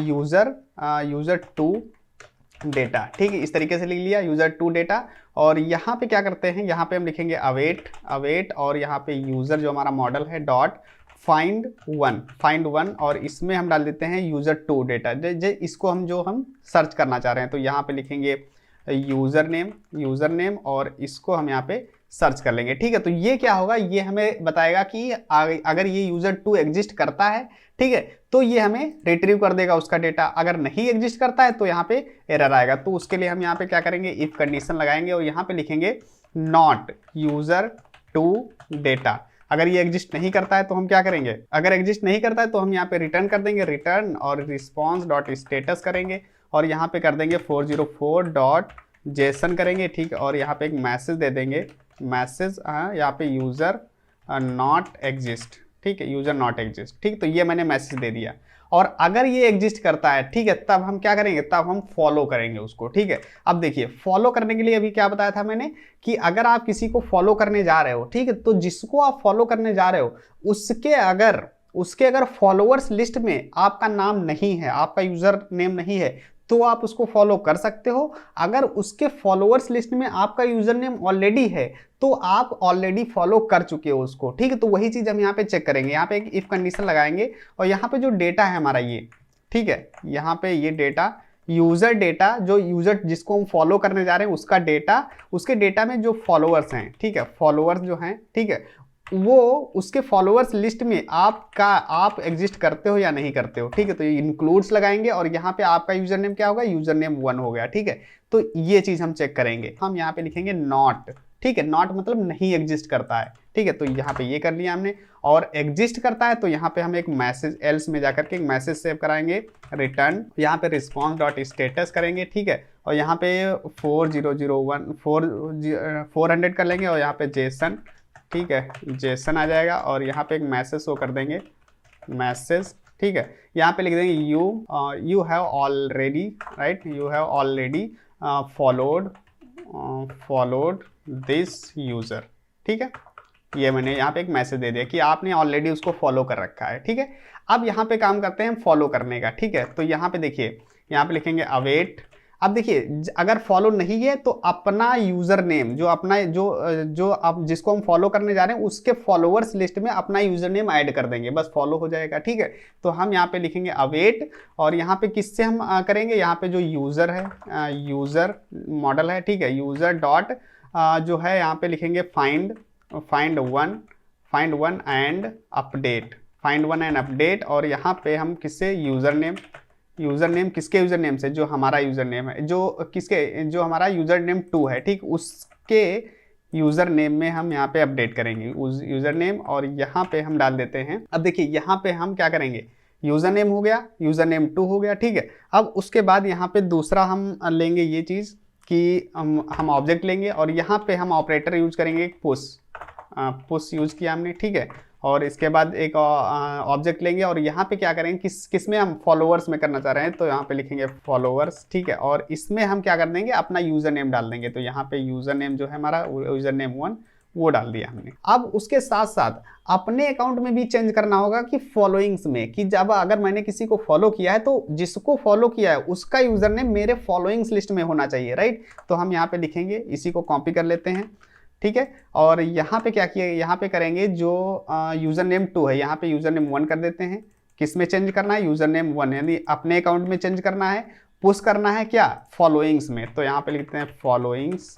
यूजर 2 डेटा। ठीक है, इस तरीके से लिख लिया यूजर 2 डेटा, और यहाँ पे क्या करते हैं, यहाँ पे हम लिखेंगे अवेट और यहाँ पे यूजर जो हमारा मॉडल है डॉट फाइंड वन, और इसमें हम डाल देते हैं यूजर 2 डेटा। इसको हम सर्च करना चाह रहे हैं, तो यहाँ पे लिखेंगे यूजर नेम और इसको हम यहाँ पे सर्च कर लेंगे। ठीक है, तो ये क्या होगा, ये हमें बताएगा कि अगर ये यूजर 2 एग्जिस्ट करता है, ठीक है, तो ये हमें रिट्रीव कर देगा उसका डेटा। अगर नहीं एग्जिस्ट करता है तो यहाँ पे एरर आएगा। तो उसके लिए हम यहाँ पे क्या करेंगे, इफ कंडीशन लगाएंगे और यहाँ पे लिखेंगे नॉट यूजर 2 डेटा। अगर ये एग्जिस्ट नहीं करता है तो हम क्या करेंगे, अगर एग्जिस्ट नहीं करता है तो हम यहाँ पे रिटर्न कर देंगे, रिटर्न और रिस्पॉन्स डॉट स्टेटस करेंगे और यहाँ पे कर देंगे 404 डॉट जेसन करेंगे। ठीक है, और यहाँ पे एक मैसेज दे देंगे, मैसेज यहाँ पे यूजर नॉट एग्जिस्ट। ठीक है, यूजर नॉट एग्जिस्ट। ठीक, तो ये मैंने मैसेज दे दिया। और अगर ये एग्जिस्ट करता है, ठीक है, तब हम क्या करेंगे, तब हम फॉलो करेंगे उसको। ठीक है, अब देखिए फॉलो करने के लिए अभी क्या बताया था मैंने कि अगर आप किसी को फॉलो करने जा रहे हो, ठीक है, तो जिसको आप फॉलो करने जा रहे हो उसके अगर फॉलोअर्स लिस्ट में आपका नाम नहीं है, आपका यूजर नेम नहीं है, तो आप उसको फॉलो कर सकते हो। अगर उसके फॉलोअर्स लिस्ट में आपका यूजर नेम ऑलरेडी है तो आप ऑलरेडी फॉलो कर चुके हो उसको, ठीक है। तो वही चीज हम यहाँ पे चेक करेंगे, यहाँ पे एक इफ कंडीशन लगाएंगे और यहाँ पे जो डेटा है हमारा ये, ठीक है, यहाँ पे ये डेटा यूजर डेटा, जो यूजर जिसको हम फॉलो करने जा रहे हैं उसका डेटा, उसके डेटा में जो फॉलोअर्स हैं, ठीक है, फॉलोअर्स जो हैं, ठीक है, वो उसके फॉलोअर्स लिस्ट में आप एग्जिस्ट करते हो या नहीं करते हो, ठीक है। तो ये इंक्लूड्स लगाएंगे और यहाँ पे आपका यूजर नेम क्या होगा, यूजर नेम 1 हो गया, ठीक है। तो ये चीज हम चेक करेंगे। हम यहाँ पे लिखेंगे नॉट, ठीक है, नॉट मतलब नहीं एग्जिस्ट करता है, ठीक है। तो यहाँ पे ये कर लिया हमने। और एग्जिस्ट करता है तो यहाँ पे हम एक मैसेज एल्स में जाकर के एक मैसेज सेव कराएंगे, रिटर्न, यहाँ पे रिस्पॉन्स डॉट स्टेटस करेंगे, ठीक है। और यहाँ पे 400 कर लेंगे और यहाँ पे जेसन, ठीक है, जेसन आ जाएगा और यहाँ पे एक मैसेज शो कर देंगे, मैसेज, ठीक है। यहाँ पे लिख देंगे you have already, right, you have already followed this user, ठीक है। ये मैंने यहाँ पे एक मैसेज दे दिया कि आपने ऑलरेडी उसको फॉलो कर रखा है, ठीक है। अब यहाँ पे काम करते हैं फॉलो करने का, ठीक है। तो यहाँ पे देखिए, यहाँ पे लिखेंगे अवेट। अब देखिए अगर फॉलो नहीं है तो अपना यूजर नेम, जो अपना जो आप जिसको हम फॉलो करने जा रहे हैं उसके फॉलोअर्स लिस्ट में अपना यूजर नेम ऐड कर देंगे, बस फॉलो हो जाएगा, ठीक है। तो हम यहाँ पे लिखेंगे अवेट और यहाँ पे किससे हम करेंगे, यहाँ पे जो यूजर है, यूजर मॉडल है, ठीक है, यूजर डॉट जो है यहाँ पे लिखेंगे फाइंड वन एंड अपडेट, और यहाँ पे हम किससे, यूजर नेम किसके यूजर नेम से, जो हमारा यूजर नेम है, जो हमारा यूजर नेम 2 है, ठीक, उसके यूजर नेम में हम यहाँ पे अपडेट करेंगे उस यूजर नेम और यहाँ पे हम डाल देते हैं। अब देखिए यहाँ पे हम क्या करेंगे, यूजर नेम हो गया, यूजर नेम 2 हो गया, ठीक है। अब उसके बाद यहाँ पे दूसरा हम लेंगे ये चीज कि हम ऑब्जेक्ट लेंगे और यहाँ पे हम ऑपरेटर यूज करेंगे, पुश यूज किया हमने, ठीक है। और इसके बाद एक ऑब्जेक्ट लेंगे और यहाँ पे क्या करेंगे, किस में हम फॉलोअर्स में करना चाह रहे हैं, तो यहाँ पे लिखेंगे फॉलोअर्स, ठीक है। और इसमें हम क्या कर देंगे, अपना यूजर नेम डाल देंगे। तो यहाँ पे यूजर नेम जो है हमारा यूजर नेम 1 वो डाल दिया हमने। अब उसके साथ साथ अपने अकाउंट में भी चेंज करना होगा कि फॉलोइंग्स में, कि जब अगर मैंने किसी को फॉलो किया है तो जिसको फॉलो किया है उसका यूजर नेम मेरे फॉलोइंग्स लिस्ट में होना चाहिए, राइट। तो हम यहाँ पे लिखेंगे, इसी को कॉपी कर लेते हैं, ठीक है। और यहाँ पे क्या किया, यहाँ पे करेंगे जो यूजर नेम 2 है, यहाँ पे यूजर नेम 1 कर देते हैं। किस में चेंज करना है, यूजर नेम 1, यानी अपने अकाउंट में चेंज करना है, पुश करना है क्या, फॉलोइंग्स में। तो यहाँ पे लिखते हैं फॉलोइंग्स,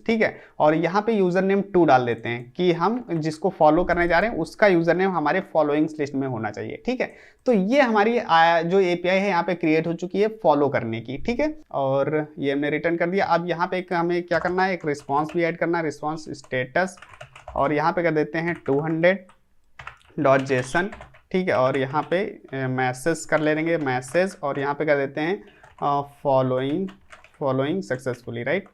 ठीक है। और यहाँ पे यूजर नेम 2 डाल देते हैं कि हम जिसको फॉलो करने जा रहे हैं उसका यूजर नेम हमारे फॉलोइंग्स लिस्ट में होना चाहिए, ठीक है। तो ये हमारी जो एपीआई है यहाँ पे क्रिएट हो चुकी है फॉलो करने की, ठीक है। और ये हमने रिटर्न कर दिया। अब यहाँ पे हमें क्या करना है, एक रिस्पॉन्स भी ऐड करना है, रिस्पॉन्स स्टेटस, और यहाँ पे कर देते हैं 200.json, ठीक है। और यहाँ पे मैसेज कर लेंगे, मैसेज, और यहाँ पे कर देते हैं फॉलोइंग सक्सेसफुली, राइट।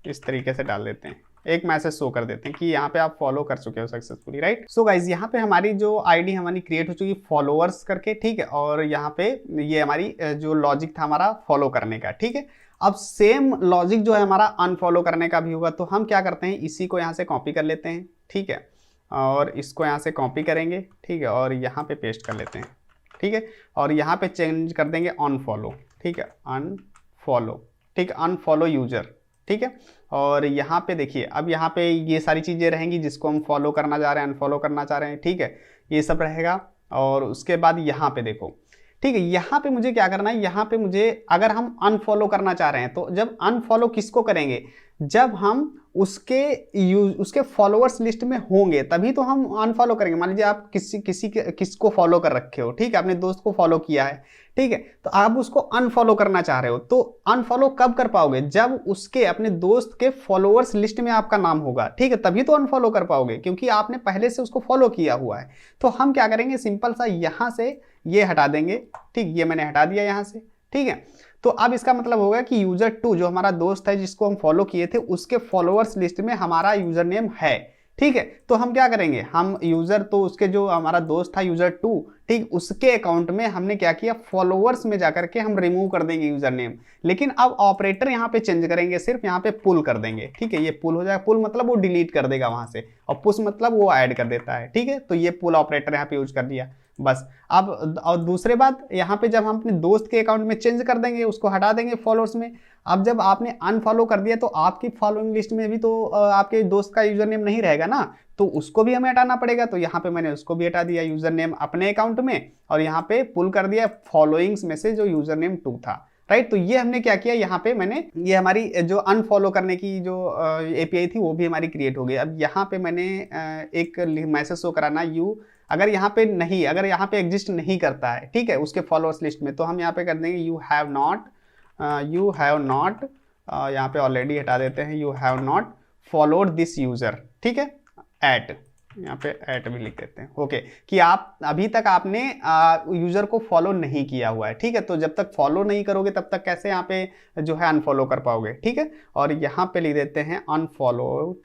इस तरीके से डाल देते हैं, एक मैसेज शो कर देते हैं कि यहाँ पे आप फॉलो कर चुके हो सक्सेसफुली, राइट। सो गाइज यहाँ पे हमारी जो आईडी हमारी क्रिएट हो चुकी फॉलोअर्स करके, ठीक है। और यहाँ पे ये हमारी जो लॉजिक था हमारा फॉलो करने का, ठीक है। अब सेम लॉजिक जो है हमारा अनफॉलो करने का भी होगा। तो हम क्या करते हैं, इसी को यहाँ से कॉपी कर लेते हैं, ठीक है, और इसको यहाँ से कॉपी करेंगे, ठीक है, और यहाँ पे पेस्ट कर लेते हैं, ठीक है। और यहाँ पे चेंज कर देंगे अनफॉलो, ठीक है, अनफॉलो, ठीक है, अनफॉलो यूजर, ठीक है। और यहाँ पे देखिए, अब यहाँ पे ये सारी चीज़ें रहेंगी जिसको हम फॉलो करना चाह रहे हैं, अनफॉलो करना चाह रहे हैं, ठीक है, ये सब रहेगा। और उसके बाद यहाँ पे देखो, ठीक है, यहाँ पे मुझे क्या करना है, यहाँ पे मुझे अगर हम अनफॉलो करना चाह रहे हैं तो जब अनफॉलो किसको करेंगे, जब हम उसके फॉलोअर्स लिस्ट में होंगे तभी तो हम अनफॉलो करेंगे। मान लीजिए आप किसको फॉलो कर रखे हो, ठीक है, अपने दोस्त को फॉलो किया है, ठीक है, तो आप उसको अनफॉलो करना चाह रहे हो, तो अनफॉलो कब कर पाओगे, जब उसके अपने दोस्त के फॉलोअर्स लिस्ट में आपका नाम होगा, ठीक है, तभी तो अनफॉलो कर पाओगे, क्योंकि आपने पहले से उसको फॉलो किया हुआ है। तो हम क्या करेंगे, सिंपल सा यहाँ से ये हटा देंगे, ठीक, ये मैंने हटा दिया यहाँ से, ठीक है। तो अब इसका मतलब होगा कि यूजर 2 जो हमारा दोस्त है जिसको हम फॉलो किए थे उसके फॉलोअर्स लिस्ट में हमारा यूजर नेम है, ठीक है। तो हम क्या करेंगे, हम यूजर, तो उसके जो हमारा दोस्त था यूजर 2, ठीक, उसके अकाउंट में हमने क्या किया, फॉलोअर्स में जाकर के हम रिमूव कर देंगे यूजर नेम, लेकिन अब ऑपरेटर यहाँ पे चेंज करेंगे, सिर्फ यहाँ पे पुल कर देंगे। ठीक है, ये पुल हो जाएगा, पुल मतलब वो डिलीट कर देगा वहां से, और पुश मतलब वो ऐड कर देता है। ठीक है, तो ये पुल ऑपरेटर यहाँ पे यूज कर दिया बस। अब और दूसरे बात, यहाँ पे जब हम अपने दोस्त के अकाउंट में चेंज कर देंगे, उसको हटा देंगे फॉलोअर्स में, अब जब आपने अनफॉलो कर दिया तो आपकी फॉलोइंग लिस्ट में भी तो आपके दोस्त का यूजर नेम नहीं रहेगा ना, तो उसको भी हमें हटाना पड़ेगा। तो यहाँ पे मैंने उसको भी हटा दिया यूजर नेम अपने अकाउंट में, और यहाँ पे पुल कर दिया फॉलोइंग्स में से जो यूजर नेम 2 था। राइट, तो ये हमने क्या किया, यहाँ पे मैंने ये हमारी जो अनफॉलो करने की जो एपीआई थी वो भी हमारी क्रिएट हो गई। अब यहाँ पे मैंने एक मैसेज शो कराना, यू अगर यहाँ पे नहीं, अगर यहाँ पे एग्जिस्ट नहीं करता है, ठीक है, उसके फॉलोअर्स लिस्ट में, तो हम यहाँ पे कर देंगे यू हैव नॉट, यहाँ पे ऑलरेडी हटा देते हैं, you have not followed this user. ठीक है, एट, यहाँ पे एट भी लिख देते हैं, ओके, कि आप अभी तक आपने यूजर को फॉलो नहीं किया हुआ है। ठीक है, तो जब तक फॉलो नहीं करोगे तब तक कैसे यहाँ पे जो है अनफॉलो कर पाओगे। ठीक है, और यहाँ पे लिख देते हैं अनफॉलोड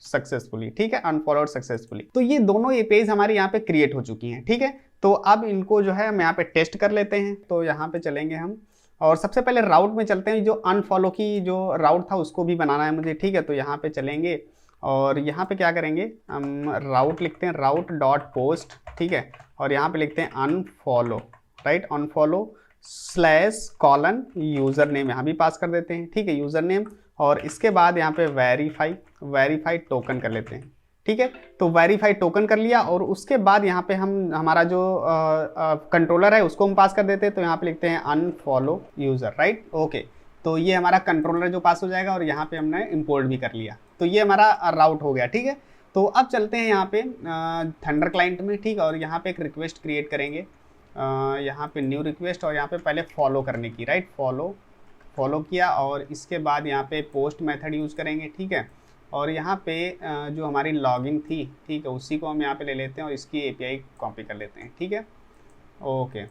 सक्सेसफुली। ठीक है, अनफॉलोड सक्सेसफुली। तो ये दोनों एपीआईज हमारी यहाँ पे क्रिएट हो चुकी हैं। ठीक है, तो अब इनको जो है हम यहाँ पे टेस्ट कर लेते हैं। तो यहाँ पे चलेंगे हम, और सबसे पहले राउट में चलते हैं, जो अनफॉलो की जो राउट था उसको भी बनाना है मुझे। ठीक है, तो यहाँ पे चलेंगे और यहाँ पे क्या करेंगे, हम राउट लिखते हैं, राउट डॉट पोस्ट। ठीक है, और यहाँ पे लिखते हैं unfollow, right, unfollow /: user name यहाँ भी पास कर देते हैं। ठीक है, यूजर नेम, और इसके बाद यहाँ पे वेरीफाई टोकन कर लेते हैं। ठीक है, तो वेरीफाई टोकन कर लिया, और उसके बाद यहाँ पे हम हमारा जो कंट्रोलर है उसको हम पास कर देते हैं। तो यहाँ पे लिखते हैं अनफॉलो यूजर, राइट, ओके। तो ये हमारा कंट्रोलर जो पास हो जाएगा, और यहाँ पे हमने इंपोर्ट भी कर लिया, तो ये हमारा राउट हो गया। ठीक है, तो अब चलते हैं यहाँ पे थंडर क्लाइंट में। ठीक है, और यहाँ पे एक रिक्वेस्ट क्रिएट करेंगे, यहाँ पे न्यू रिक्वेस्ट, और यहाँ पे पहले फॉलो करने की, राइट, फॉलो किया, और इसके बाद यहाँ पे पोस्ट मेथड यूज़ करेंगे। ठीक है, और यहाँ पे जो हमारी लॉगिंग थी, ठीक है, उसी को हम यहाँ पे ले लेते हैं और इसकी एपीआई कॉपी कर लेते हैं। ठीक है, ओके,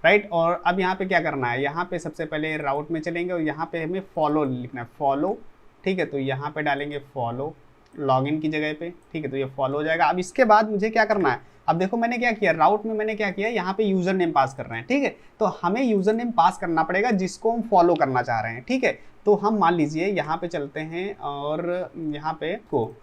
राइट, और अब यहाँ पे क्या करना है, यहाँ पे सबसे पहले राउट में चलेंगे और यहाँ पे हमें फॉलो लिखना है, फॉलो। ठीक है, तो यहाँ पे डालेंगे फॉलो लॉगिन की जगह पे। ठीक है, तो ये फॉलो हो जाएगा। अब इसके बाद मुझे क्या करना है, अब देखो मैंने क्या किया, राउट में मैंने क्या किया, यहाँ पे यूजर नेम पास कर रहे हैं। ठीक है, तो हमें यूजर नेम पास करना पड़ेगा जिसको हम फॉलो करना चाह रहे हैं। ठीक है, तो हम मान लीजिए यहाँ पे चलते हैं, और यहाँ पे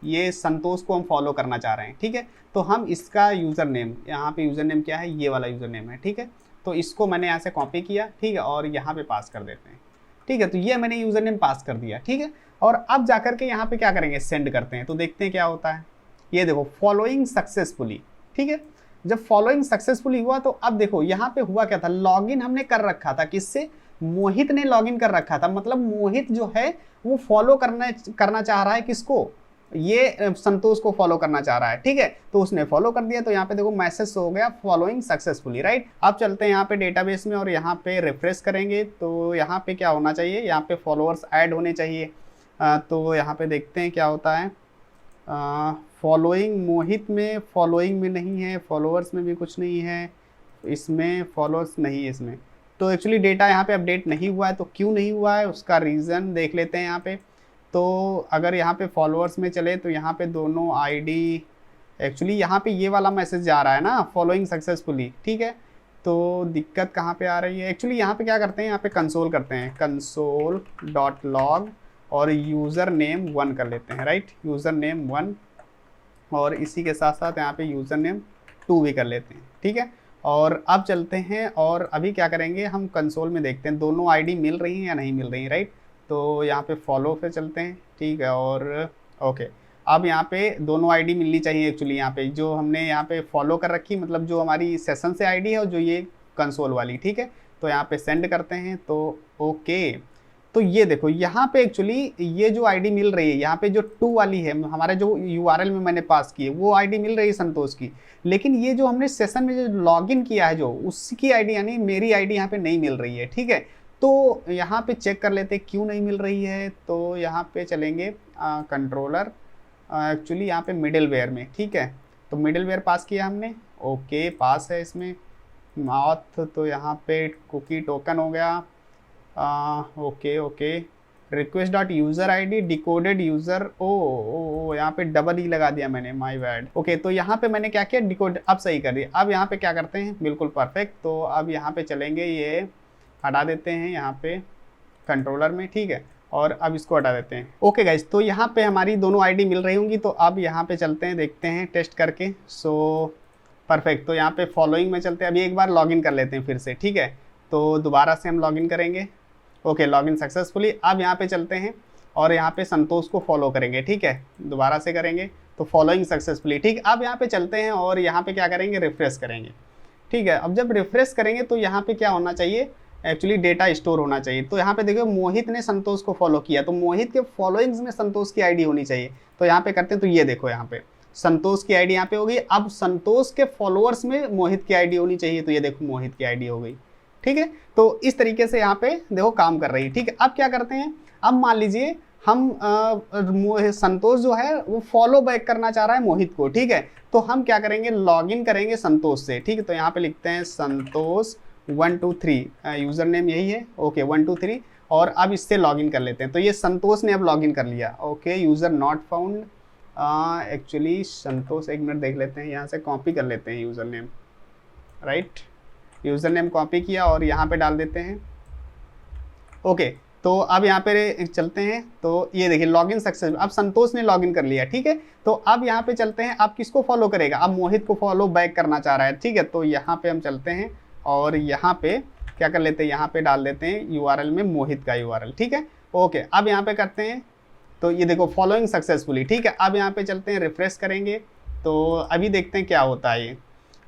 ये संतोष को हम फॉलो करना चाह रहे हैं। ठीक है, तो हम इसका यूजर नेम, यहाँ पे यूजर नेम क्या है, ये वाला यूजर नेम है। ठीक है, तो इसको मैंने यहाँ से कॉपी किया, ठीक है, और यहाँ पे पास कर देते हैं। ठीक है, तो ये मैंने यूजर नेम पास कर दिया। ठीक है, और अब जाकर के यहाँ पे क्या करेंगे, सेंड करते हैं, तो देखते हैं क्या होता है। ये देखो फॉलोइंग सक्सेसफुली। ठीक है, जब फॉलोइंग सक्सेसफुली हुआ तो अब देखो यहाँ पे हुआ क्या था, लॉगिन हमने कर रखा था, किससे, मोहित ने लॉगिन कर रखा था, मतलब मोहित जो है वो फॉलो करना चाह रहा है किसको, ये संतोष को फॉलो करना चाह रहा है। ठीक है, तो उसने फॉलो कर दिया, तो यहाँ पे देखो मैसेज हो गया फॉलोइंग सक्सेसफुली, राइट। अब चलते हैं यहाँ पे डेटाबेस में और यहाँ पे रिफ्रेश करेंगे, तो यहाँ पे क्या होना चाहिए, यहाँ पे फॉलोअर्स ऐड होने चाहिए। तो यहाँ पे देखते हैं क्या होता है, फॉलोइंग मोहित में, फॉलोइंग में नहीं है, फॉलोअर्स में भी कुछ नहीं है, इसमें फॉलोअर्स नहीं है इसमें, तो एक्चुअली डेटा यहाँ पे अपडेट नहीं हुआ है। तो क्यों नहीं हुआ है उसका रीज़न देख लेते हैं यहाँ पे। तो अगर यहाँ पे फॉलोअर्स में चले तो यहाँ पे दोनों आईडी, एक्चुअली यहाँ पे ये वाला मैसेज जा रहा है ना, फॉलोइंग सक्सेसफुली। ठीक है, तो दिक्कत कहाँ पे आ रही है, एक्चुअली यहाँ पे क्या करते हैं, यहाँ पे कंसोल करते हैं, console.log और यूज़र नेम 1 कर लेते हैं, राइट, यूज़र नेम 1, और इसी के साथ साथ यहाँ पे यूज़र नेम 2 भी कर लेते हैं। ठीक है, और अब चलते हैं और अभी क्या करेंगे, हम कंसोल में देखते हैं दोनों आईडी मिल रही हैं या नहीं मिल रही हैं, राइट। तो यहाँ पे फॉलो पे चलते हैं, ठीक है, और ओके, अब यहाँ पे दोनों आईडी मिलनी चाहिए। एक्चुअली यहाँ पे जो हमने यहाँ पे फॉलो कर रखी, मतलब जो हमारी सेशन से आईडी है और जो ये कंसोल वाली, ठीक है, तो यहाँ पे सेंड करते हैं, तो ओके। तो ये देखो यहाँ पे एक्चुअली ये जो आईडी मिल रही है, यहाँ पे जो 2 वाली है, हमारा जो यूआरएल में मैंने पास की है वो आईडी मिल रही है संतोष की, लेकिन ये जो हमने सेशन में जो लॉगिन किया है जो उसकी आईडी, यानी मेरी आईडी यहाँ पे नहीं मिल रही है। ठीक है, तो यहाँ पे चेक कर लेते हैं क्यों नहीं मिल रही है। तो यहाँ पे चलेंगे कंट्रोलर, एक्चुअली यहाँ पे मिडिल वेयर में, ठीक है, तो मिडिल वेयर पास किया हमने, ओके, पास है इसमें। माउथ तो यहाँ पे कुकी टोकन हो गया, okay okay, request dot user ID decoded user, oh यहाँ पे डबल ई लगा दिया मैंने, माय बैड। ओके, तो यहाँ पे मैंने क्या किया, डिकोड, अब सही कर दिया। अब यहाँ पे क्या करते हैं, बिल्कुल परफेक्ट। तो अब यहाँ पे चलेंगे, ये हटा देते हैं यहाँ पे कंट्रोलर में, ठीक है, और अब इसको हटा देते हैं। ओके गाइज, तो यहाँ पे हमारी दोनों आईडी मिल रही होंगी। तो अब यहाँ पे चलते हैं, देखते हैं टेस्ट करके। सो परफेक्ट, तो यहाँ पे फॉलोइंग में चलते हैं। अभी एक बार लॉगिन कर लेते हैं फिर से, ठीक है। तो दोबारा से हम लॉगिन करेंगे। Okay, login successfully. अब यहाँ पे चलते हैं और यहाँ पे संतोष को फॉलो करेंगे, ठीक है। दोबारा से करेंगे तो फॉलोइंग सक्सेसफुली, ठीक। अब यहाँ पे चलते हैं और यहाँ पे क्या करेंगे, रिफ्रेश करेंगे, ठीक है। अब जब रिफ्रेश करेंगे तो यहाँ पे क्या होना चाहिए, एक्चुअली डेटा स्टोर होना चाहिए। तो यहाँ पे देखो मोहित ने संतोष को फॉलो किया, तो मोहित के फॉलोइंग्स में संतोष की आईडी होनी चाहिए। तो यहाँ पे करते हैं, तो ये देखो यहाँ पे संतोष की आईडी यहाँ पे हो गई। अब संतोष के फॉलोअर्स में मोहित की आईडी होनी चाहिए, तो ये देखो मोहित की आईडी हो गई, ठीक है। तो इस तरीके से यहाँ पे देखो काम कर रही है, ठीक है। अब क्या करते हैं, अब मान लीजिए हम संतोष जो है वो फॉलो बैक करना चाह रहा है मोहित को, ठीक है। तो हम क्या करेंगे, लॉगिन करेंगे संतोष से, ठीक है। तो यहाँ पे लिखते हैं संतोष 1 2 3, यूजर नेम यही है, ओके 1 2 3। और अब इससे लॉगिन कर लेते हैं। तो ये संतोष ने अब लॉगिन कर लिया, okay. User not found, actually Santosh, एक मिनट देख लेते हैं, यहाँ से कॉपी कर लेते हैं user name, right. User name copy किया और यहाँ पे डाल देते हैं, ओके। तो अब यहाँ पे चलते हैं, तो ये देखिए लॉगिन सक्सेस, अब संतोष ने लॉगिन कर लिया, ठीक है। तो अब यहाँ पे चलते हैं, अब किसको फॉलो करेगा, अब मोहित को फॉलो बैक करना चाह रहा है, ठीक है। तो यहाँ पे हम चलते हैं और यहाँ पे क्या कर लेते हैं, यहाँ पे डाल देते हैं यूआरएल में मोहित का यूआरएल, ठीक है, ओके। अब यहाँ पे करते हैं, तो ये देखो फॉलोइंग सक्सेसफुली, ठीक है। अब यहाँ पे चलते हैं, रिफ्रेश करेंगे, तो अभी देखते हैं क्या होता है ये,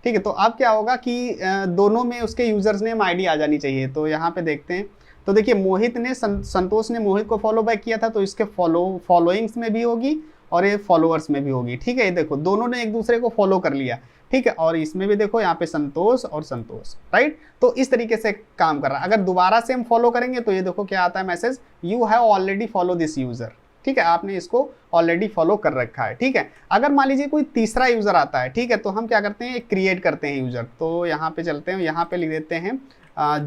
ठीक है। तो अब क्या होगा कि दोनों में उसके यूजर्स नेम आईडी आ जानी चाहिए। तो यहाँ पे देखते हैं, तो देखिए मोहित ने संतोष ने मोहित को फॉलो बैक किया था, तो इसके फॉलोइंग्स में भी होगी और ये फॉलोअर्स में भी होगी, ठीक है। ये देखो दोनों ने एक दूसरे को फॉलो कर लिया, ठीक है। और इसमें भी देखो यहाँ पे संतोष और संतोष, राइट। तो इस तरीके से काम कर रहा है। अगर दोबारा से हम फॉलो करेंगे तो ये देखो क्या आता है message, you have already follow this user, ठीक है, आपने इसको ऑलरेडी फॉलो कर रखा है, ठीक है। अगर मान लीजिए कोई तीसरा यूजर आता है, ठीक है, तो हम क्या करते हैं, क्रिएट करते हैं यूजर। तो यहाँ पे चलते हैं, यहाँ पे लिख देते हैं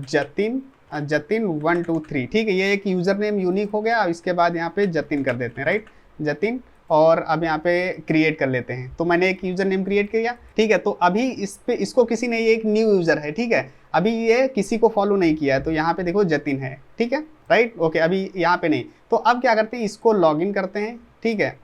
जतिन 1 2 3, ठीक है। ये एक यूजर नेम यूनिक हो गया। इसके बाद यहाँ पे जतिन कर देते हैं, राइट, जतिन। और अब यहाँ पे क्रिएट कर लेते हैं। तो मैंने एक यूजर नेम क्रिएट किया, ठीक है। तो अभी इसको किसी ने, ये एक न्यू यूजर है, ठीक है, अभी ये किसी को फॉलो नहीं किया है। तो यहाँ पे देखो जतिन है, ठीक है, राइट, ओके। अभी यहाँ पे नहीं। तो अब क्या करते हैं, इसको लॉगिन करते हैं, ठीक है,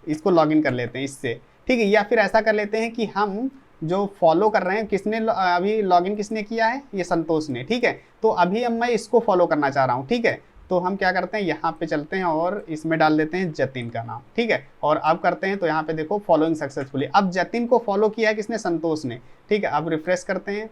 इसको लॉगिन कर लेते हैं इससे, ठीक है। या फिर ऐसा कर लेते हैं कि हम जो फॉलो कर रहे हैं, किसने अभी लॉगिन किसने किया है, ये संतोष ने, ठीक है। तो अभी अब मैं इसको फॉलो करना चाह रहा हूँ, ठीक है। तो हम क्या करते हैं, यहाँ पे चलते हैं और इसमें डाल देते हैं जतिन का नाम, ठीक है। और अब करते हैं, तो यहाँ पे देखो फॉलोइंग सक्सेसफुली, अब जतिन को फॉलो किया है किसने, संतोष ने, ठीक है। अब रिफ्रेश करते हैं,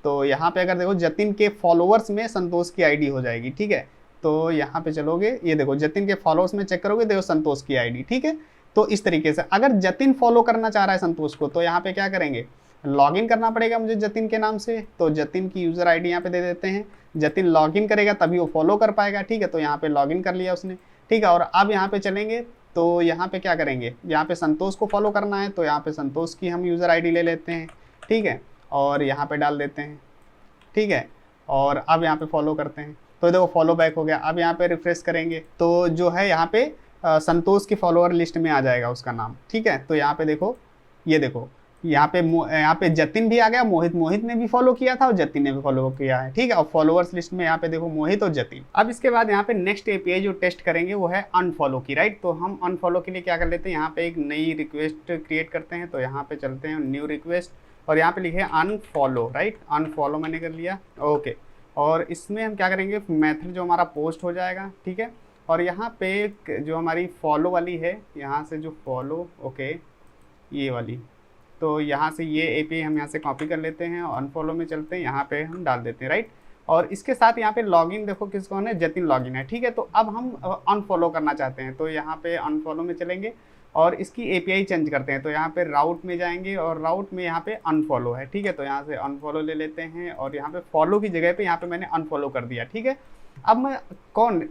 तो यहाँ पे अगर देखो जतिन के फॉलोअर्स में संतोष की आईडी हो जाएगी, ठीक है। तो यहाँ पे चलोगे, ये देखो जतिन के फॉलोअर्स में चेक करोगे, देखो संतोष की आईडी, ठीक है। तो इस तरीके से अगर जतिन फॉलो करना चाह रहा है संतोष को, तो यहाँ पे क्या करेंगे, लॉगिन करना पड़ेगा मुझे जतिन के नाम से। तो जतिन की यूजर आईडी यहाँ पे दे देते हैं, जतिन लॉगिन करेगा तभी वो फॉलो कर पाएगा, ठीक है। तो यहाँ पे लॉगिन कर लिया उसने, ठीक है। और अब यहाँ पे चलेंगे, तो यहाँ पे क्या करेंगे, यहाँ पे संतोष को फॉलो करना है, तो यहाँ पे संतोष की हम यूजर आईडी ले लेते हैं, ठीक है, और यहाँ पे डाल देते हैं, ठीक है। और अब यहाँ पे फॉलो करते हैं, तो देखो फॉलो बैक हो गया। अब यहाँ पे रिफ्रेश करेंगे, तो जो है यहाँ पे संतोष की फॉलोअर लिस्ट में आ जाएगा उसका नाम, ठीक है। तो यहाँ पे देखो, ये देखो यहाँ पे जतिन भी आ गया, मोहित ने भी फॉलो किया था और जतिन ने भी फॉलो किया है, ठीक है। और फॉलोअर्स लिस्ट में यहाँ पे देखो मोहित और जतिन। अब इसके बाद यहाँ पे नेक्स्ट एपीआई जो टेस्ट करेंगे वो है अनफॉलो की, राइट। तो हम अनफॉलो के लिए क्या कर लेते हैं, यहाँ पे एक नई रिक्वेस्ट क्रिएट करते हैं। तो यहाँ पे चलते हैं न्यू रिक्वेस्ट और यहाँ पे लिखे अनफॉलो, राइट, अनफॉलो मैंने कर लिया, ओके। और इसमें हम क्या करेंगे, मेथड जो हमारा पोस्ट हो जाएगा, ठीक है। और यहाँ पे जो हमारी फॉलो वाली है, यहाँ से जो फॉलो, ओके, ये वाली, तो यहाँ से ये एपीआई हम यहाँ से कॉपी कर लेते हैं और अनफॉलो में चलते हैं, यहाँ पे हम डाल देते हैं, राइट। और इसके साथ यहाँ पे लॉगिन देखो किस कौन है, जतिन लॉगिन है, ठीक है। तो अब हम अनफॉलो करना चाहते हैं, तो यहाँ पे अनफॉलो में चलेंगे और इसकी एपीआई चेंज करते हैं। तो यहाँ पे राउट में जाएंगे और राउट में यहाँ पे अनफॉलो है, ठीक है। तो यहाँ से अनफॉलो ले लेते हैं और यहाँ पे फॉलो की जगह पे यहाँ पे मैंने अनफॉलो कर दिया, ठीक है। अब मैं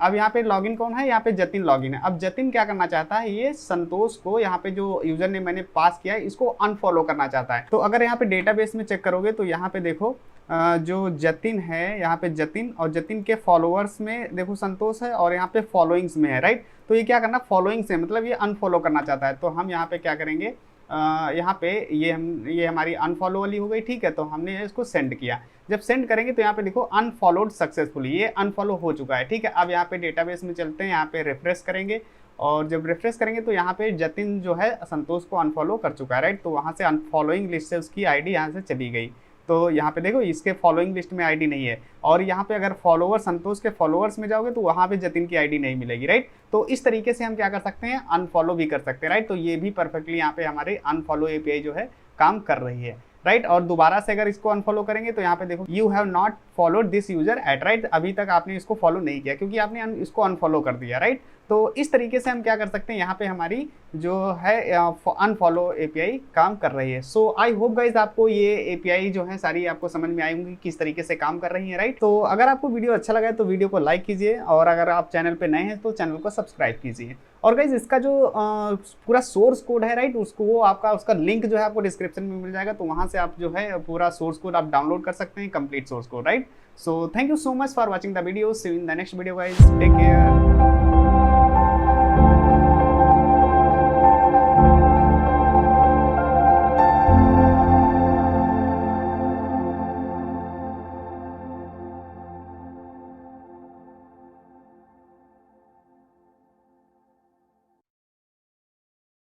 अब यहाँ पे लॉगिन कौन है, यहाँ पे जतिन लॉगिन है। अब जतिन क्या करना चाहता है, ये संतोष को यहाँ पे जो यूजर ने मैंने पास किया है इसको अनफॉलो करना चाहता है। तो अगर यहाँ पे डेटाबेस में चेक करोगे तो यहाँ पे देखो जो जतिन है, यहाँ पे जतिन और जतिन के फॉलोअर्स में देखो संतोष है और यहाँ पे फॉलोइंग्स में है, राइट। तो ये क्या करना, फॉलोइंग्स है मतलब ये अनफॉलो करना चाहता है। तो हम यहाँ पे क्या करेंगे, यहाँ पे ये हमारी अनफॉलो वाली हो गई, ठीक है। तो हमने इसको सेंड किया, जब सेंड करेंगे तो यहाँ पे देखो अनफॉलोड सक्सेसफुली, ये अनफॉलो हो चुका है, ठीक है। अब यहाँ पे डेटाबेस में चलते हैं, यहाँ पे रिफ्रेश करेंगे और जब रिफ्रेश करेंगे तो यहाँ पे जतिन जो है संतोष को अनफॉलो कर चुका है, राइट। तो वहाँ से अनफॉलोइंग लिस्ट से उसकी आईडी यहाँ से चली गई। तो यहाँ पे देखो इसके फॉलोइंग लिस्ट में आईडी नहीं है, और यहाँ पे अगर फॉलोवर संतोष के फॉलोअर्स में जाओगे तो वहाँ पे जतिन की आईडी नहीं मिलेगी, राइट। तो इस तरीके से हम क्या कर सकते हैं, अनफॉलो भी कर सकते हैं, राइट। तो ये भी परफेक्टली यहाँ पे हमारे अनफॉलो एपीआई जो है काम कर रही है, राइट। और दोबारा से अगर इसको अनफॉलो करेंगे तो यहाँ पे देखो you have not followed this user eight, right. अभी तक आपने इसको फॉलो नहीं किया क्योंकि आपने इसको अनफॉलो कर दिया, राइट। तो इस तरीके से हम क्या कर सकते हैं, यहाँ पे हमारी जो है अनफॉलो एपीआई काम कर रही है। सो आई होप गाइज आपको ये एपीआई जो है सारी आपको समझ में आई होंगी किस तरीके से काम कर रही है, राइट। तो अगर आपको वीडियो अच्छा लगा है तो वीडियो को लाइक कीजिए, और अगर आप चैनल पे नए हैं तो चैनल को सब्सक्राइब कीजिए। और गाइज इसका जो पूरा सोर्स कोड है, राइट, उसका लिंक जो है आपको डिस्क्रिप्शन में मिल जाएगा। तो वहाँ से आप जो है पूरा सोर्स कोड आप डाउनलोड कर सकते हैं, complete source code, right. So thank you so much for watching the video. See you in the next video guys. Take care.